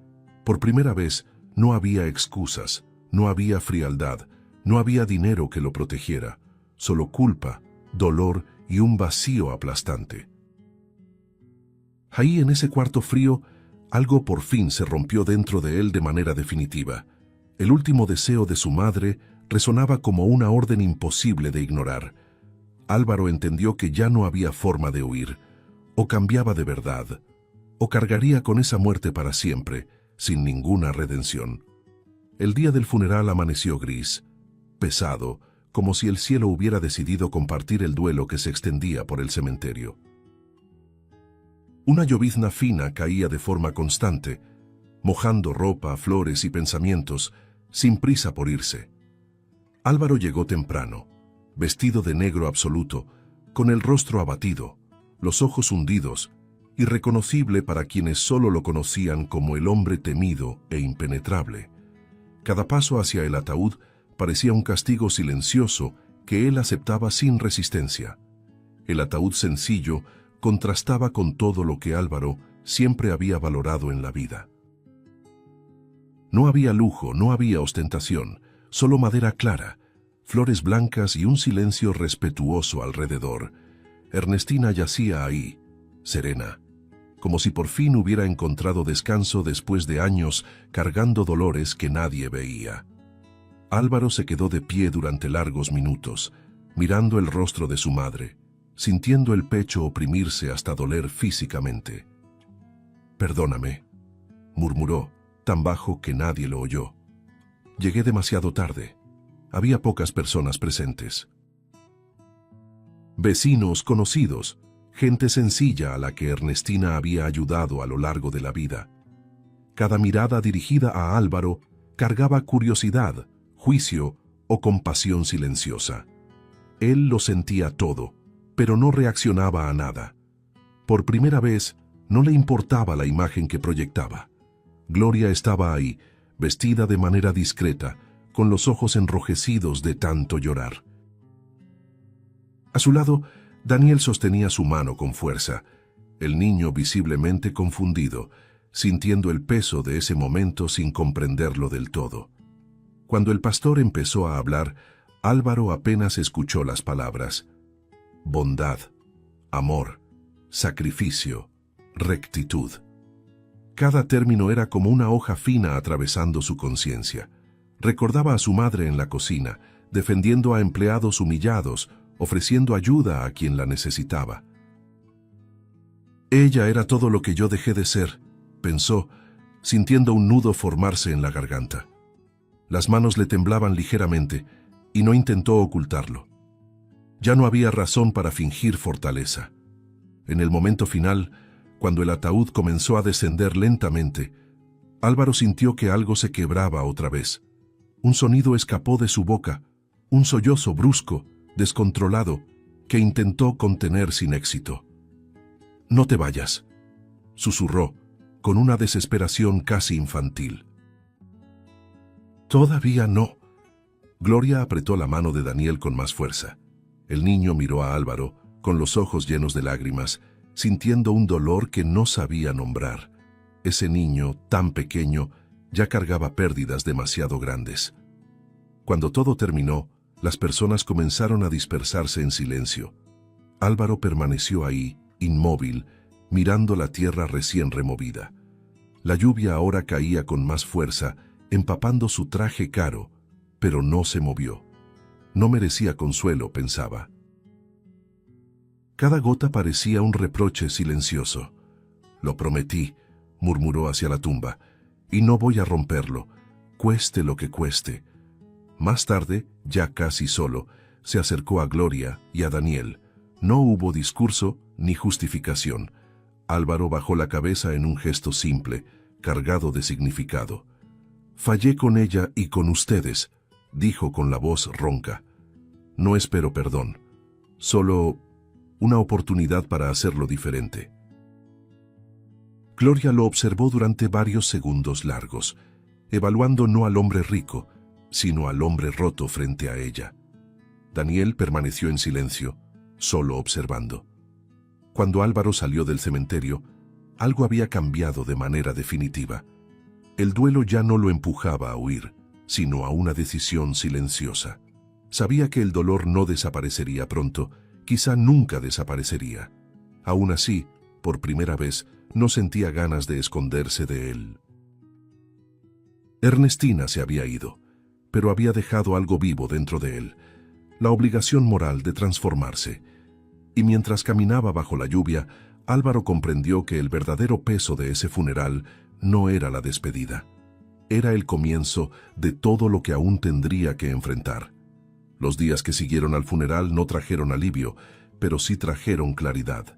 Por primera vez, no había excusas, no había frialdad, no había dinero que lo protegiera. Solo culpa, dolor y un vacío aplastante. Ahí, en ese cuarto frío, algo por fin se rompió dentro de él de manera definitiva. El último deseo de su madre resonaba como una orden imposible de ignorar. Álvaro entendió que ya no había forma de huir. O cambiaba de verdad, o cargaría con esa muerte para siempre, sin ninguna redención. El día del funeral amaneció gris, pesado, como si el cielo hubiera decidido compartir el duelo que se extendía por el cementerio. Una llovizna fina caía de forma constante, mojando ropa, flores y pensamientos, sin prisa por irse. Álvaro llegó temprano, vestido de negro absoluto, con el rostro abatido, los ojos hundidos, irreconocible para quienes solo lo conocían como el hombre temido e impenetrable. Cada paso hacia el ataúd parecía un castigo silencioso que él aceptaba sin resistencia. El ataúd sencillo contrastaba con todo lo que Álvaro siempre había valorado en la vida. No había lujo, no había ostentación, solo madera clara, flores blancas y un silencio respetuoso alrededor. Ernestina yacía ahí, serena, como si por fin hubiera encontrado descanso después de años cargando dolores que nadie veía. Álvaro se quedó de pie durante largos minutos, mirando el rostro de su madre, sintiendo el pecho oprimirse hasta doler físicamente. «Perdóname», murmuró, tan bajo que nadie lo oyó. «Llegué demasiado tarde. Había pocas personas presentes». Vecinos, conocidos, gente sencilla a la que Ernestina había ayudado a lo largo de la vida. Cada mirada dirigida a Álvaro cargaba curiosidad, juicio o compasión silenciosa. Él lo sentía todo, pero no reaccionaba a nada. Por primera vez, no le importaba la imagen que proyectaba. Gloria estaba ahí, vestida de manera discreta, con los ojos enrojecidos de tanto llorar. A su lado, Daniel sostenía su mano con fuerza, el niño visiblemente confundido, sintiendo el peso de ese momento sin comprenderlo del todo. Cuando el pastor empezó a hablar, Álvaro apenas escuchó las palabras. Bondad, amor, sacrificio, rectitud. Cada término era como una hoja fina atravesando su conciencia. Recordaba a su madre en la cocina, defendiendo a empleados humillados, ofreciendo ayuda a quien la necesitaba. Ella era todo lo que yo dejé de ser, pensó, sintiendo un nudo formarse en la garganta. Las manos le temblaban ligeramente y no intentó ocultarlo. Ya no había razón para fingir fortaleza. En el momento final, cuando el ataúd comenzó a descender lentamente, Álvaro sintió que algo se quebraba otra vez. Un sonido escapó de su boca, un sollozo brusco, descontrolado, que intentó contener sin éxito. «No te vayas», susurró, con una desesperación casi infantil. «Todavía no». Gloria apretó la mano de Daniel con más fuerza. El niño miró a Álvaro, con los ojos llenos de lágrimas, sintiendo un dolor que no sabía nombrar. Ese niño, tan pequeño, ya cargaba pérdidas demasiado grandes. Cuando todo terminó, las personas comenzaron a dispersarse en silencio. Álvaro permaneció ahí, inmóvil, mirando la tierra recién removida. La lluvia ahora caía con más fuerza, empapando su traje caro, pero no se movió. No merecía consuelo, pensaba. Cada gota parecía un reproche silencioso. «Lo prometí», murmuró hacia la tumba, «y no voy a romperlo, cueste lo que cueste». Más tarde, ya casi solo, se acercó a Gloria y a Daniel. No hubo discurso ni justificación. Álvaro bajó la cabeza en un gesto simple, cargado de significado. «Fallé con ella y con ustedes», dijo con la voz ronca. «No espero perdón, solo una oportunidad para hacerlo diferente». Gloria lo observó durante varios segundos largos, evaluando no al hombre rico, sino al hombre roto frente a ella. Daniel permaneció en silencio, solo observando. Cuando Álvaro salió del cementerio, algo había cambiado de manera definitiva. El duelo ya no lo empujaba a huir, sino a una decisión silenciosa. Sabía que el dolor no desaparecería pronto, quizá nunca desaparecería. Aún así, por primera vez, no sentía ganas de esconderse de él. Ernestina se había ido, pero había dejado algo vivo dentro de él, la obligación moral de transformarse. Y mientras caminaba bajo la lluvia, Álvaro comprendió que el verdadero peso de ese funeral no era la despedida. Era el comienzo de todo lo que aún tendría que enfrentar. Los días que siguieron al funeral no trajeron alivio, pero sí trajeron claridad.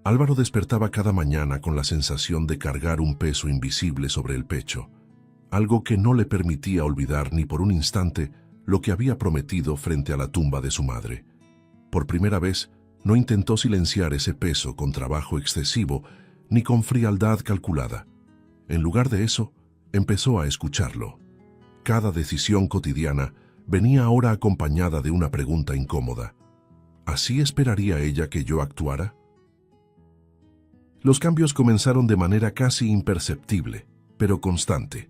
Álvaro despertaba cada mañana con la sensación de cargar un peso invisible sobre el pecho, algo que no le permitía olvidar ni por un instante lo que había prometido frente a la tumba de su madre. Por primera vez, no intentó silenciar ese peso con trabajo excesivo ni con frialdad calculada. En lugar de eso, empezó a escucharlo. Cada decisión cotidiana venía ahora acompañada de una pregunta incómoda. ¿Así esperaría ella que yo actuara? Los cambios comenzaron de manera casi imperceptible, pero constante.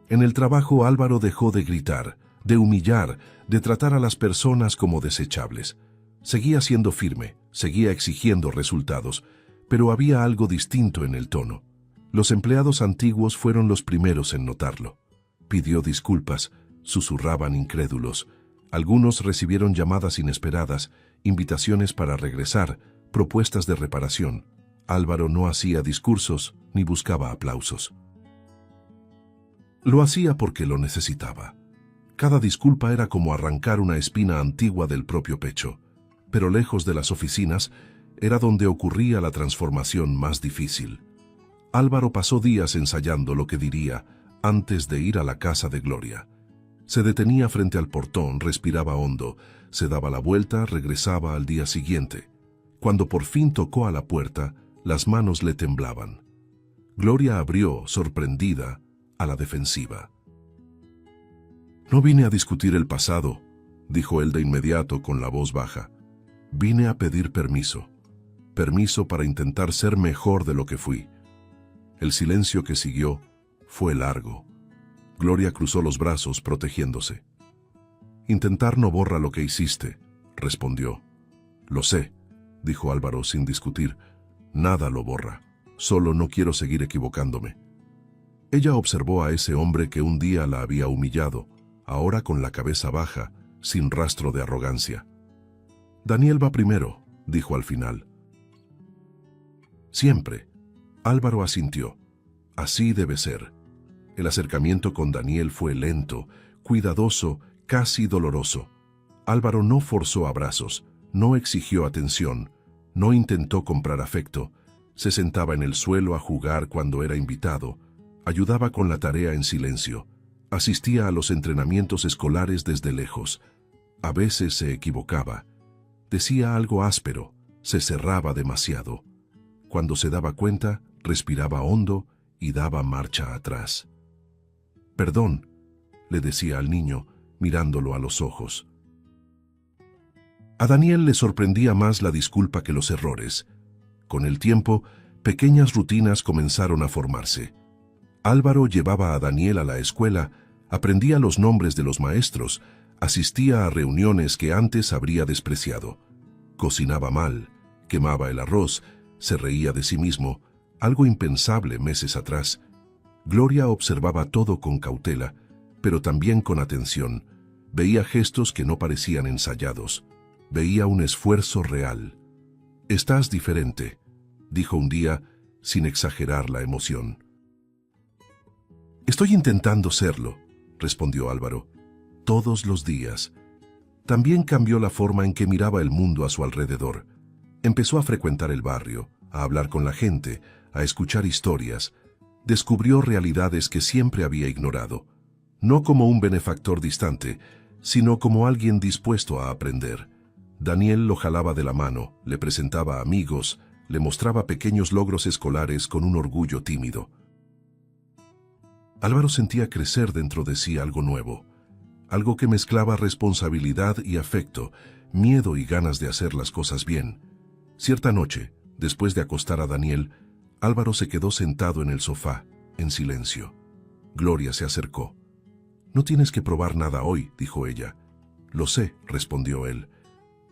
En el trabajo, Álvaro dejó de gritar, de humillar, de tratar a las personas como desechables. Seguía siendo firme, seguía exigiendo resultados, pero había algo distinto en el tono. Los empleados antiguos fueron los primeros en notarlo. Pidió disculpas, susurraban incrédulos. Algunos recibieron llamadas inesperadas, invitaciones para regresar, propuestas de reparación. Álvaro no hacía discursos ni buscaba aplausos. Lo hacía porque lo necesitaba. Cada disculpa era como arrancar una espina antigua del propio pecho, pero lejos de las oficinas era donde ocurría la transformación más difícil. Álvaro pasó días ensayando lo que diría antes de ir a la casa de Gloria. Se detenía frente al portón, respiraba hondo, se daba la vuelta, regresaba al día siguiente. Cuando por fin tocó a la puerta, las manos le temblaban. Gloria abrió, sorprendida, a la defensiva. «No vine a discutir el pasado», dijo él de inmediato con la voz baja. «Vine a pedir permiso. Permiso para intentar ser mejor de lo que fui». El silencio que siguió fue largo. Gloria cruzó los brazos, protegiéndose. «Intentar no borra lo que hiciste», respondió. «Lo sé», dijo Álvaro sin discutir. «Nada lo borra. Solo no quiero seguir equivocándome». Ella observó a ese hombre que un día la había humillado, ahora con la cabeza baja, sin rastro de arrogancia. «Daniel va primero», dijo al final. «Siempre». Álvaro asintió. «Así debe ser». El acercamiento con Daniel fue lento, cuidadoso, casi doloroso. Álvaro no forzó abrazos, no exigió atención, no intentó comprar afecto. Se sentaba en el suelo a jugar cuando era invitado, ayudaba con la tarea en silencio, asistía a los entrenamientos escolares desde lejos. A veces se equivocaba, decía algo áspero, se cerraba demasiado. Cuando se daba cuenta, respiraba hondo y daba marcha atrás. «Perdón», le decía al niño, mirándolo a los ojos. A Daniel le sorprendía más la disculpa que los errores. Con el tiempo, pequeñas rutinas comenzaron a formarse. Álvaro llevaba a Daniel a la escuela, aprendía los nombres de los maestros, asistía a reuniones que antes habría despreciado. Cocinaba mal, quemaba el arroz, se reía de sí mismo, algo impensable meses atrás. Gloria observaba todo con cautela, pero también con atención. Veía gestos que no parecían ensayados. Veía un esfuerzo real. «Estás diferente», dijo un día, sin exagerar la emoción. «Estoy intentando serlo», respondió Álvaro. «Todos los días». También cambió la forma en que miraba el mundo a su alrededor. Empezó a frecuentar el barrio, a hablar con la gente, a escuchar historias. Descubrió realidades que siempre había ignorado. No como un benefactor distante, sino como alguien dispuesto a aprender. Daniel lo jalaba de la mano, le presentaba a amigos, le mostraba pequeños logros escolares con un orgullo tímido. Álvaro sentía crecer dentro de sí algo nuevo, algo que mezclaba responsabilidad y afecto, miedo y ganas de hacer las cosas bien. Cierta noche, después de acostar a Daniel, Álvaro se quedó sentado en el sofá, en silencio. Gloria se acercó. «No tienes que probar nada hoy», dijo ella. «Lo sé», respondió él,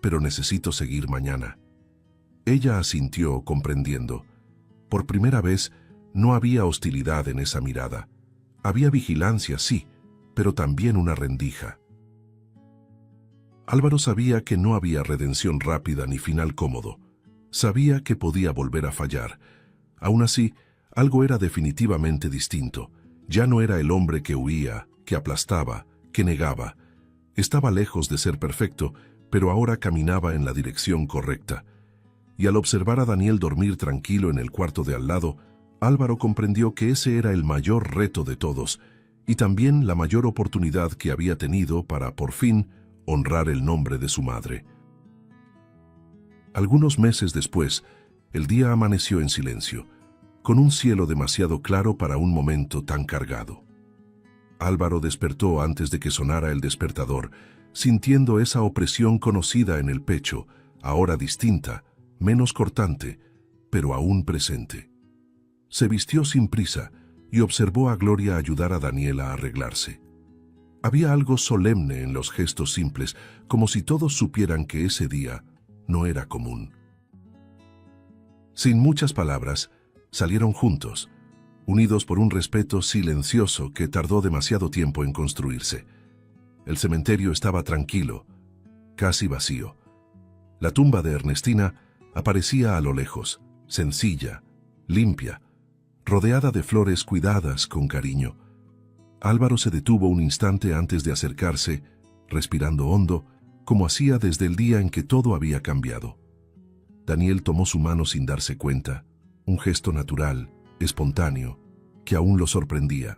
«pero necesito seguir mañana». Ella asintió, comprendiendo. Por primera vez, no había hostilidad en esa mirada. Había vigilancia, sí, pero también una rendija. Álvaro sabía que no había redención rápida ni final cómodo. Sabía que podía volver a fallar. Aún así, algo era definitivamente distinto. Ya no era el hombre que huía, que aplastaba, que negaba. Estaba lejos de ser perfecto, pero ahora caminaba en la dirección correcta. Y al observar a Daniel dormir tranquilo en el cuarto de al lado, Álvaro comprendió que ese era el mayor reto de todos, y también la mayor oportunidad que había tenido para, por fin, honrar el nombre de su madre. Algunos meses después, el día amaneció en silencio, con un cielo demasiado claro para un momento tan cargado. Álvaro despertó antes de que sonara el despertador, sintiendo esa opresión conocida en el pecho, ahora distinta, menos cortante, pero aún presente. Se vistió sin prisa y observó a Gloria ayudar a Daniel a arreglarse. Había algo solemne en los gestos simples, como si todos supieran que ese día no era común. Sin muchas palabras, salieron juntos, unidos por un respeto silencioso que tardó demasiado tiempo en construirse. El cementerio estaba tranquilo, casi vacío. La tumba de Ernestina aparecía a lo lejos, sencilla, limpia, rodeada de flores cuidadas con cariño. Álvaro se detuvo un instante antes de acercarse, respirando hondo, como hacía desde el día en que todo había cambiado. Daniel tomó su mano sin darse cuenta, un gesto natural, espontáneo, que aún lo sorprendía.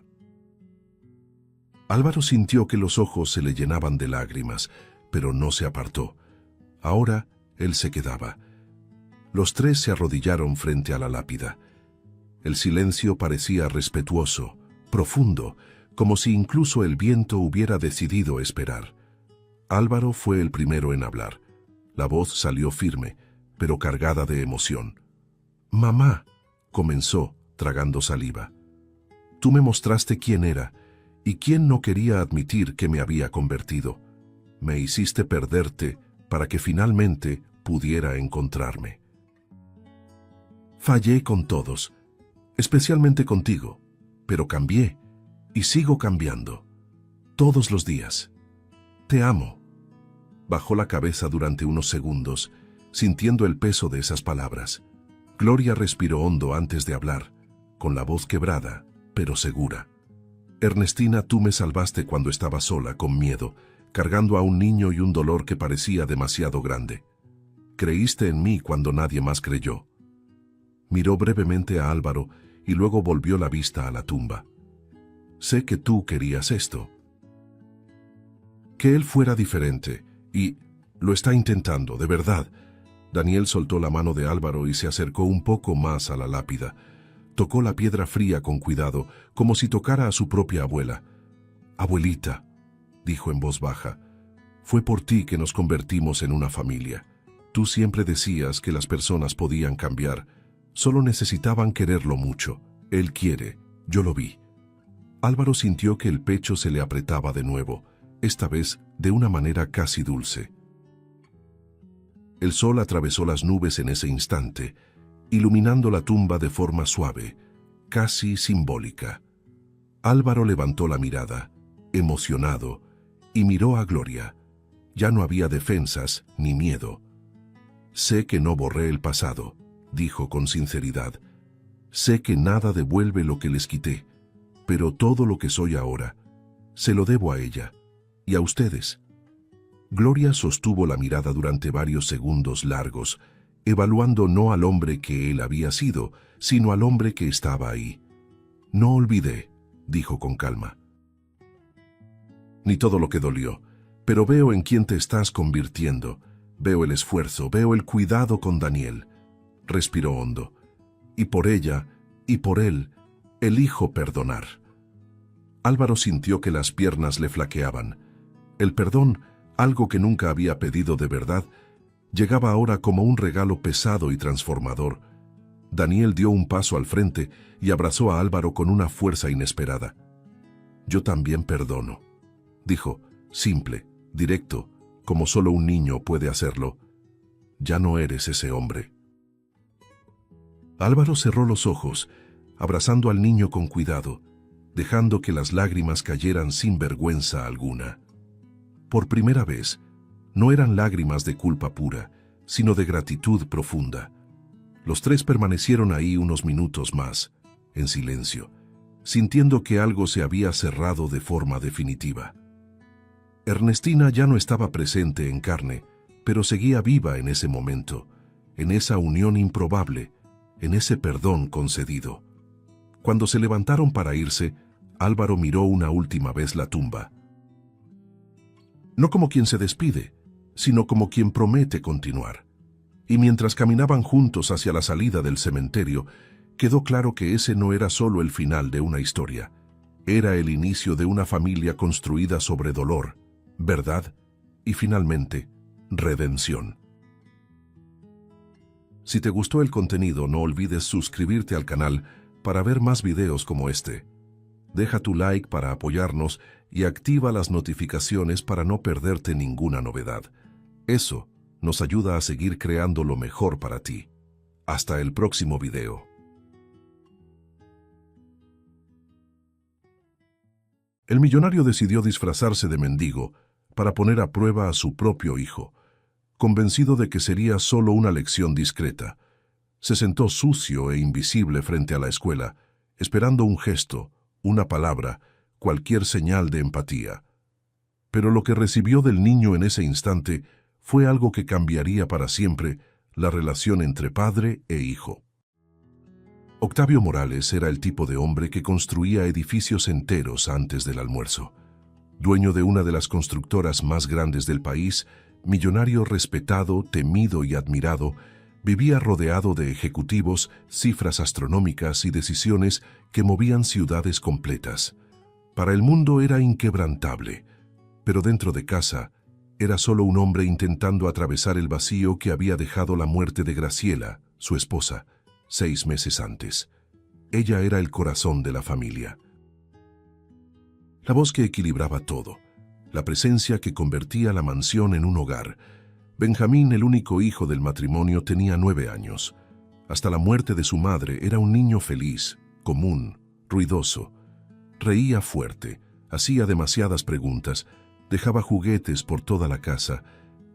Álvaro sintió que los ojos se le llenaban de lágrimas, pero no se apartó. Ahora él se quedaba. Los tres se arrodillaron frente a la lápida. El silencio parecía respetuoso, profundo, como si incluso el viento hubiera decidido esperar. Álvaro fue el primero en hablar. La voz salió firme, pero cargada de emoción. «Mamá», comenzó, tragando saliva. «Tú me mostraste quién era, y quién no quería admitir que me había convertido. Me hiciste perderte para que finalmente pudiera encontrarme. Fallé con todos, especialmente contigo, pero cambié y sigo cambiando. Todos los días. Te amo». Bajó la cabeza durante unos segundos, sintiendo el peso de esas palabras. Gloria respiró hondo antes de hablar, con la voz quebrada, pero segura. Ernestina, tú me salvaste cuando estaba sola, con miedo, cargando a un niño y un dolor que parecía demasiado grande. Creíste en mí cuando nadie más creyó. Miró brevemente a Álvaro y luego volvió la vista a la tumba. Sé que tú querías esto. Que él fuera diferente, y lo está intentando, de verdad. Daniel soltó la mano de Álvaro y se acercó un poco más a la lápida. Tocó la piedra fría con cuidado, como si tocara a su propia abuela. Abuelita, dijo en voz baja, fue por ti que nos convertimos en una familia. Tú siempre decías que las personas podían cambiar, solo necesitaban quererlo mucho. Él quiere, yo lo vi. Álvaro sintió que el pecho se le apretaba de nuevo, esta vez de una manera casi dulce. El sol atravesó las nubes en ese instante, iluminando la tumba de forma suave, casi simbólica. Álvaro levantó la mirada, emocionado, y miró a Gloria. Ya no había defensas ni miedo. Sé que no borré el pasado, dijo con sinceridad. Sé que nada devuelve lo que les quité, pero todo lo que soy ahora, se lo debo a ella y a ustedes. Gloria sostuvo la mirada durante varios segundos largos, evaluando no al hombre que él había sido, sino al hombre que estaba ahí. No olvidé, dijo con calma. Ni todo lo que dolió, pero veo en quién te estás convirtiendo. Veo el esfuerzo, veo el cuidado con Daniel. Respiró hondo. Y por ella, y por él, elijo perdonar. Álvaro sintió que las piernas le flaqueaban. El perdón, algo que nunca había pedido de verdad, llegaba ahora como un regalo pesado y transformador. Daniel dio un paso al frente y abrazó a Álvaro con una fuerza inesperada. Yo también perdono, dijo, simple, directo, como solo un niño puede hacerlo. Ya no eres ese hombre. Álvaro cerró los ojos, abrazando al niño con cuidado, dejando que las lágrimas cayeran sin vergüenza alguna. Por primera vez, no eran lágrimas de culpa pura, sino de gratitud profunda. Los tres permanecieron ahí unos minutos más, en silencio, sintiendo que algo se había cerrado de forma definitiva. Ernestina ya no estaba presente en carne, pero seguía viva en ese momento, en esa unión improbable, en ese perdón concedido. Cuando se levantaron para irse, Álvaro miró una última vez la tumba. No como quien se despide, sino como quien promete continuar. Y mientras caminaban juntos hacia la salida del cementerio, quedó claro que ese no era solo el final de una historia. Era el inicio de una familia construida sobre dolor, verdad y finalmente, redención. Si te gustó el contenido, no olvides suscribirte al canal para ver más videos como este. Deja tu like para apoyarnos y activa las notificaciones para no perderte ninguna novedad. Eso nos ayuda a seguir creando lo mejor para ti. Hasta el próximo video. El millonario decidió disfrazarse de mendigo para poner a prueba a su propio hijo, convencido de que sería solo una lección discreta. Se sentó sucio e invisible frente a la escuela, esperando un gesto, una palabra, cualquier señal de empatía. Pero lo que recibió del niño en ese instante fue algo que cambiaría para siempre la relación entre padre e hijo. Octavio Morales era el tipo de hombre que construía edificios enteros antes del almuerzo. Dueño de una de las constructoras más grandes del país, millonario respetado, temido y admirado, vivía rodeado de ejecutivos, cifras astronómicas y decisiones que movían ciudades completas. Para el mundo era inquebrantable, pero dentro de casa era solo un hombre intentando atravesar el vacío que había dejado la muerte de Graciela, su esposa, 6 meses antes. Ella era el corazón de la familia. La voz que equilibraba todo, la presencia que convertía la mansión en un hogar. Benjamín, el único hijo del matrimonio, tenía 9 años. Hasta la muerte de su madre era un niño feliz, común, ruidoso. Reía fuerte, hacía demasiadas preguntas, dejaba juguetes por toda la casa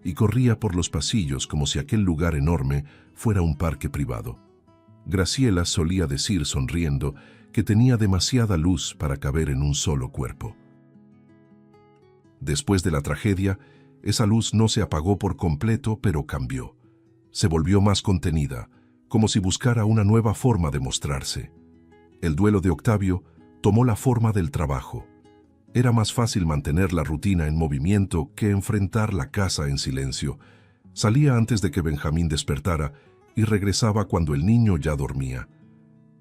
y corría por los pasillos como si aquel lugar enorme fuera un parque privado. Graciela solía decir sonriendo que tenía demasiada luz para caber en un solo cuerpo. Después de la tragedia, esa luz no se apagó por completo, pero cambió. Se volvió más contenida, como si buscara una nueva forma de mostrarse. El duelo de Octavio tomó la forma del trabajo. Era más fácil mantener la rutina en movimiento que enfrentar la casa en silencio. Salía antes de que Benjamín despertara y regresaba cuando el niño ya dormía.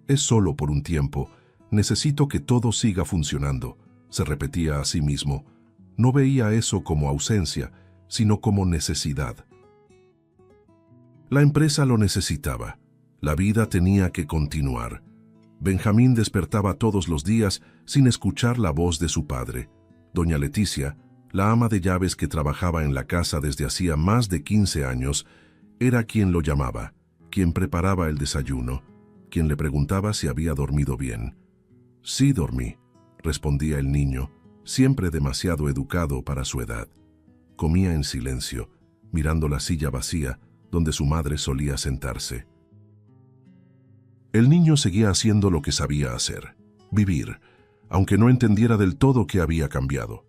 «Es solo por un tiempo. Necesito que todo siga funcionando», se repetía a sí mismo. No veía eso como ausencia, sino como necesidad. La empresa lo necesitaba. La vida tenía que continuar. Benjamín despertaba todos los días sin escuchar la voz de su padre. Doña Leticia, la ama de llaves que trabajaba en la casa desde hacía más de 15 años, era quien lo llamaba, quien preparaba el desayuno, quien le preguntaba si había dormido bien. «Sí dormí», respondía el niño, siempre demasiado educado para su edad. Comía en silencio, mirando la silla vacía donde su madre solía sentarse. El niño seguía haciendo lo que sabía hacer, vivir, aunque no entendiera del todo qué había cambiado.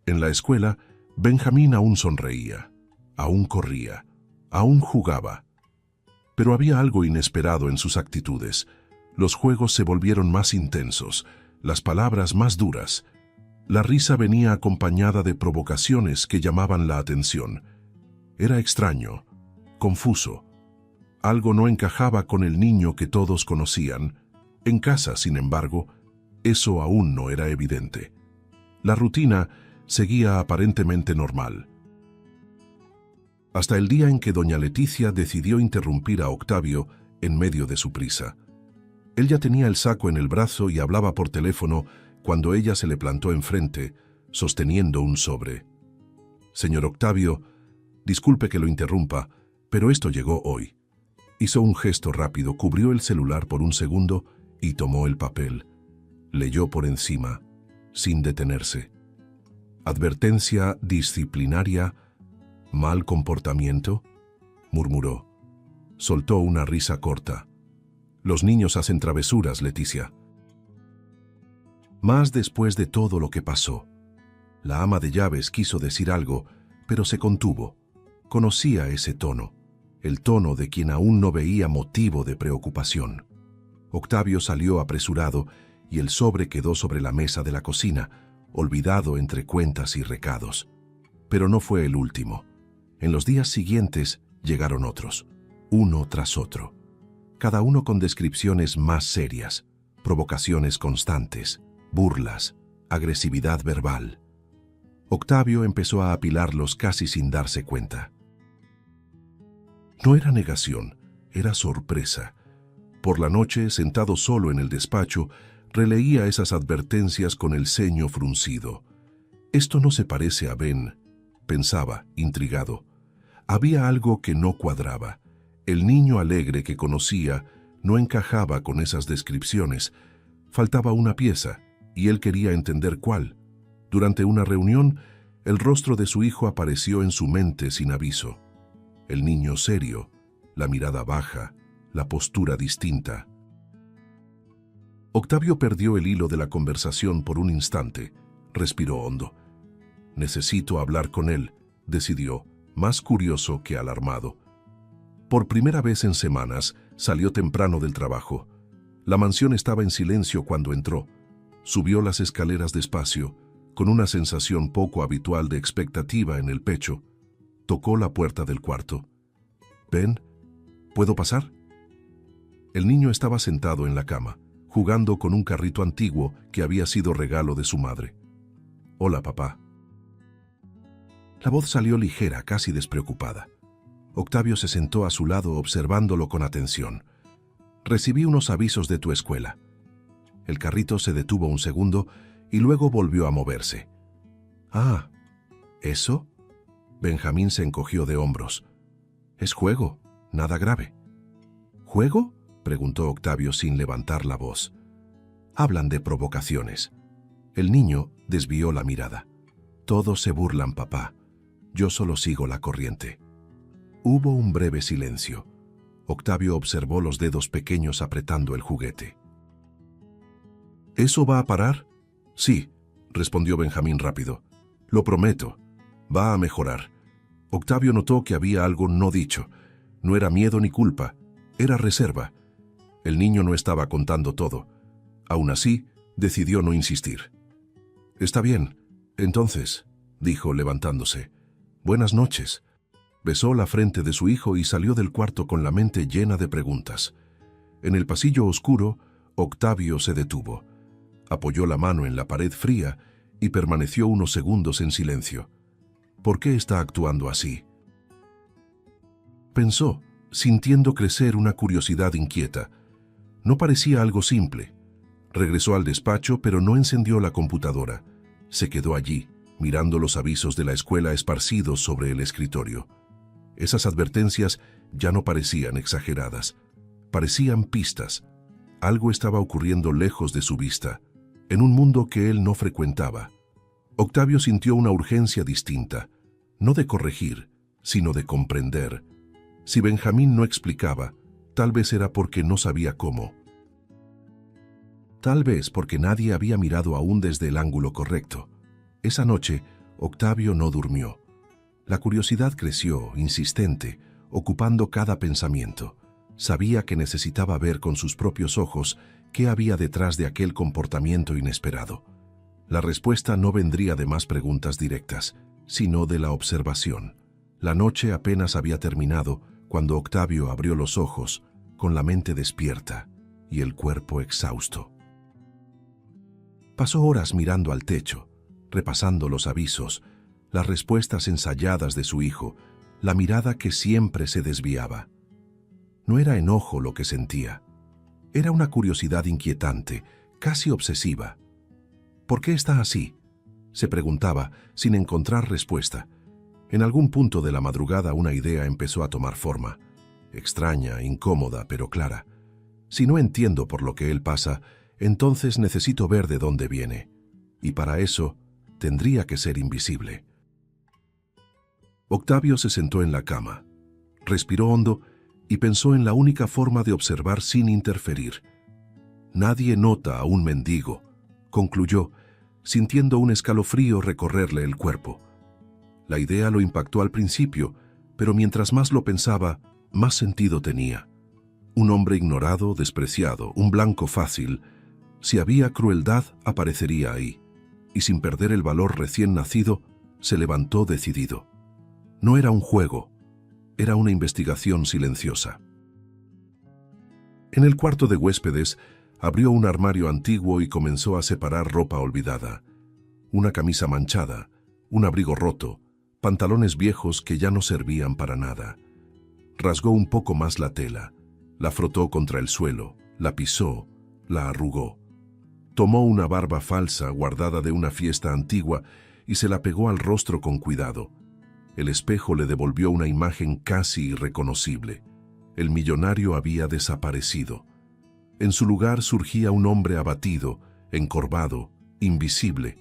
En la escuela, Benjamín aún sonreía, aún corría, aún jugaba. Pero había algo inesperado en sus actitudes. Los juegos se volvieron más intensos, las palabras más duras. La risa venía acompañada de provocaciones que llamaban la atención. Era extraño, confuso. Algo no encajaba con el niño que todos conocían. En casa, sin embargo, eso aún no era evidente. La rutina seguía aparentemente normal. Hasta el día en que doña Leticia decidió interrumpir a Octavio en medio de su prisa. Él ya tenía el saco en el brazo y hablaba por teléfono cuando ella se le plantó enfrente, sosteniendo un sobre. «Señor Octavio, disculpe que lo interrumpa, pero esto llegó hoy». Hizo un gesto rápido, cubrió el celular por un segundo y tomó el papel. Leyó por encima, sin detenerse. «Advertencia disciplinaria, mal comportamiento», murmuró. Soltó una risa corta. «Los niños hacen travesuras, Leticia». Más después de todo lo que pasó. La ama de llaves quiso decir algo, pero se contuvo. Conocía ese tono, el tono de quien aún no veía motivo de preocupación. Octavio salió apresurado y el sobre quedó sobre la mesa de la cocina, olvidado entre cuentas y recados. Pero no fue el último. En los días siguientes llegaron otros, uno tras otro, cada uno con descripciones más serias, provocaciones constantes, burlas, agresividad verbal. Octavio empezó a apilarlos casi sin darse cuenta. No era negación, era sorpresa. Por la noche, sentado solo en el despacho, releía esas advertencias con el ceño fruncido. «Esto no se parece a Ben», pensaba, intrigado. Había algo que no cuadraba. El niño alegre que conocía no encajaba con esas descripciones. Faltaba una pieza, y él quería entender cuál. Durante una reunión, el rostro de su hijo apareció en su mente sin aviso. El niño serio, la mirada baja, la postura distinta. Octavio perdió el hilo de la conversación por un instante. Respiró hondo. «Necesito hablar con él», decidió, más curioso que alarmado. Por primera vez en semanas, salió temprano del trabajo. La mansión estaba en silencio cuando entró. Subió las escaleras despacio, con una sensación poco habitual de expectativa en el pecho. Tocó la puerta del cuarto. «Ben, ¿puedo pasar?». El niño estaba sentado en la cama, jugando con un carrito antiguo que había sido regalo de su madre. «Hola, papá». La voz salió ligera, casi despreocupada. Octavio se sentó a su lado observándolo con atención. «Recibí unos avisos de tu escuela». El carrito se detuvo un segundo y luego volvió a moverse. «Ah, ¿eso?». Benjamín se encogió de hombros. «Es juego, nada grave». «¿Juego?», preguntó Octavio sin levantar la voz. «Hablan de provocaciones». El niño desvió la mirada. «Todos se burlan, papá. Yo solo sigo la corriente». Hubo un breve silencio. Octavio observó los dedos pequeños apretando el juguete. ¿Eso va a parar? Sí, respondió Benjamín rápido. Lo prometo. Va a mejorar. Octavio notó que había algo no dicho. No era miedo ni culpa, era reserva. El niño no estaba contando todo. Aún así, decidió no insistir. Está bien, entonces, dijo levantándose. Buenas noches. Besó la frente de su hijo y salió del cuarto con la mente llena de preguntas. En el pasillo oscuro, Octavio se detuvo. Apoyó la mano en la pared fría y permaneció unos segundos en silencio. ¿Por qué está actuando así? Pensó, sintiendo crecer una curiosidad inquieta. No parecía algo simple. Regresó al despacho, pero no encendió la computadora. Se quedó allí, mirando los avisos de la escuela esparcidos sobre el escritorio. Esas advertencias ya no parecían exageradas. Parecían pistas. Algo estaba ocurriendo lejos de su vista, en un mundo que él no frecuentaba. Octavio sintió una urgencia distinta, no de corregir, sino de comprender. Si Benjamín no explicaba, tal vez era porque no sabía cómo. Tal vez porque nadie había mirado aún desde el ángulo correcto. Esa noche, Octavio no durmió. La curiosidad creció, insistente, ocupando cada pensamiento. Sabía que necesitaba ver con sus propios ojos qué había detrás de aquel comportamiento inesperado. La respuesta no vendría de más preguntas directas, sino de la observación. La noche apenas había terminado cuando Octavio abrió los ojos, con la mente despierta y el cuerpo exhausto. Pasó horas mirando al techo, repasando los avisos, las respuestas ensayadas de su hijo, la mirada que siempre se desviaba. No era enojo lo que sentía. Era una curiosidad inquietante, casi obsesiva. ¿Por qué está así?, se preguntaba, sin encontrar respuesta. En algún punto de la madrugada una idea empezó a tomar forma. Extraña, incómoda, pero clara. Si no entiendo por lo que él pasa, entonces necesito ver de dónde viene. Y para eso, tendría que ser invisible. Octavio se sentó en la cama. Respiró hondo y pensó en la única forma de observar sin interferir. Nadie nota a un mendigo, concluyó, sintiendo un escalofrío recorrerle el cuerpo. La idea lo impactó al principio, pero mientras más lo pensaba, más sentido tenía. Un hombre ignorado, despreciado, un blanco fácil. Si había crueldad, aparecería ahí. Y sin perder el valor recién nacido, se levantó decidido. No era un juego, era una investigación silenciosa. En el cuarto de huéspedes, abrió un armario antiguo y comenzó a separar ropa olvidada. Una camisa manchada, un abrigo roto, pantalones viejos que ya no servían para nada. Rasgó un poco más la tela, la frotó contra el suelo, la pisó, la arrugó. Tomó una barba falsa guardada de una fiesta antigua y se la pegó al rostro con cuidado. El espejo le devolvió una imagen casi irreconocible. El millonario había desaparecido. En su lugar surgía un hombre abatido, encorvado, invisible,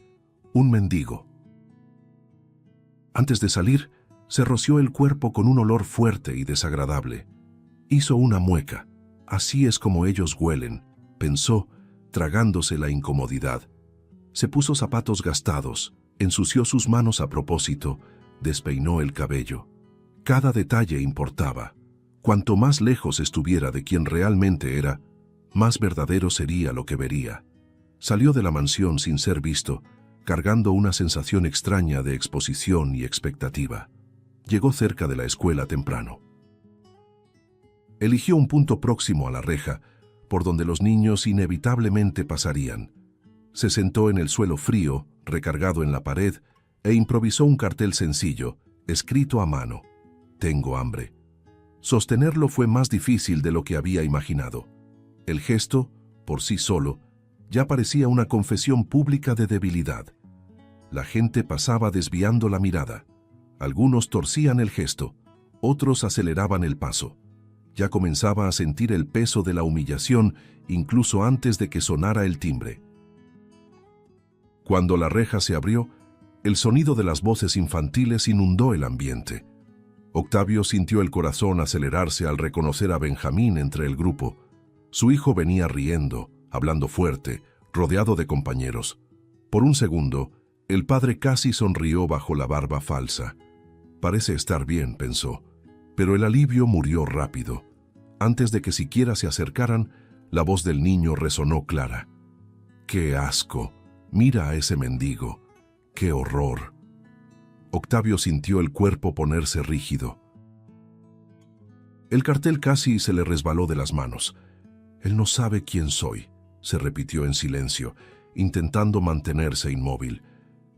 un mendigo. Antes de salir, se roció el cuerpo con un olor fuerte y desagradable. Hizo una mueca. Así es como ellos huelen, pensó, tragándose la incomodidad. Se puso zapatos gastados, ensució sus manos a propósito, despeinó el cabello. Cada detalle importaba. Cuanto más lejos estuviera de quien realmente era, más verdadero sería lo que vería. Salió de la mansión sin ser visto, cargando una sensación extraña de exposición y expectativa. Llegó cerca de la escuela temprano. Eligió un punto próximo a la reja, por donde los niños inevitablemente pasarían. Se sentó en el suelo frío, recargado en la pared, e improvisó un cartel sencillo, escrito a mano: «Tengo hambre». Sostenerlo fue más difícil de lo que había imaginado. El gesto, por sí solo, ya parecía una confesión pública de debilidad. La gente pasaba desviando la mirada. Algunos torcían el gesto, otros aceleraban el paso. Ya comenzaba a sentir el peso de la humillación incluso antes de que sonara el timbre. Cuando la reja se abrió, el sonido de las voces infantiles inundó el ambiente. Octavio sintió el corazón acelerarse al reconocer a Benjamín entre el grupo. Su hijo venía riendo, hablando fuerte, rodeado de compañeros. Por un segundo, el padre casi sonrió bajo la barba falsa. Parece estar bien, pensó, pero el alivio murió rápido. Antes de que siquiera se acercaran, la voz del niño resonó clara. ¡Qué asco! Mira a ese mendigo. ¡Qué horror! Octavio sintió el cuerpo ponerse rígido. El cartel casi se le resbaló de las manos. Él no sabe quién soy, se repitió en silencio, intentando mantenerse inmóvil.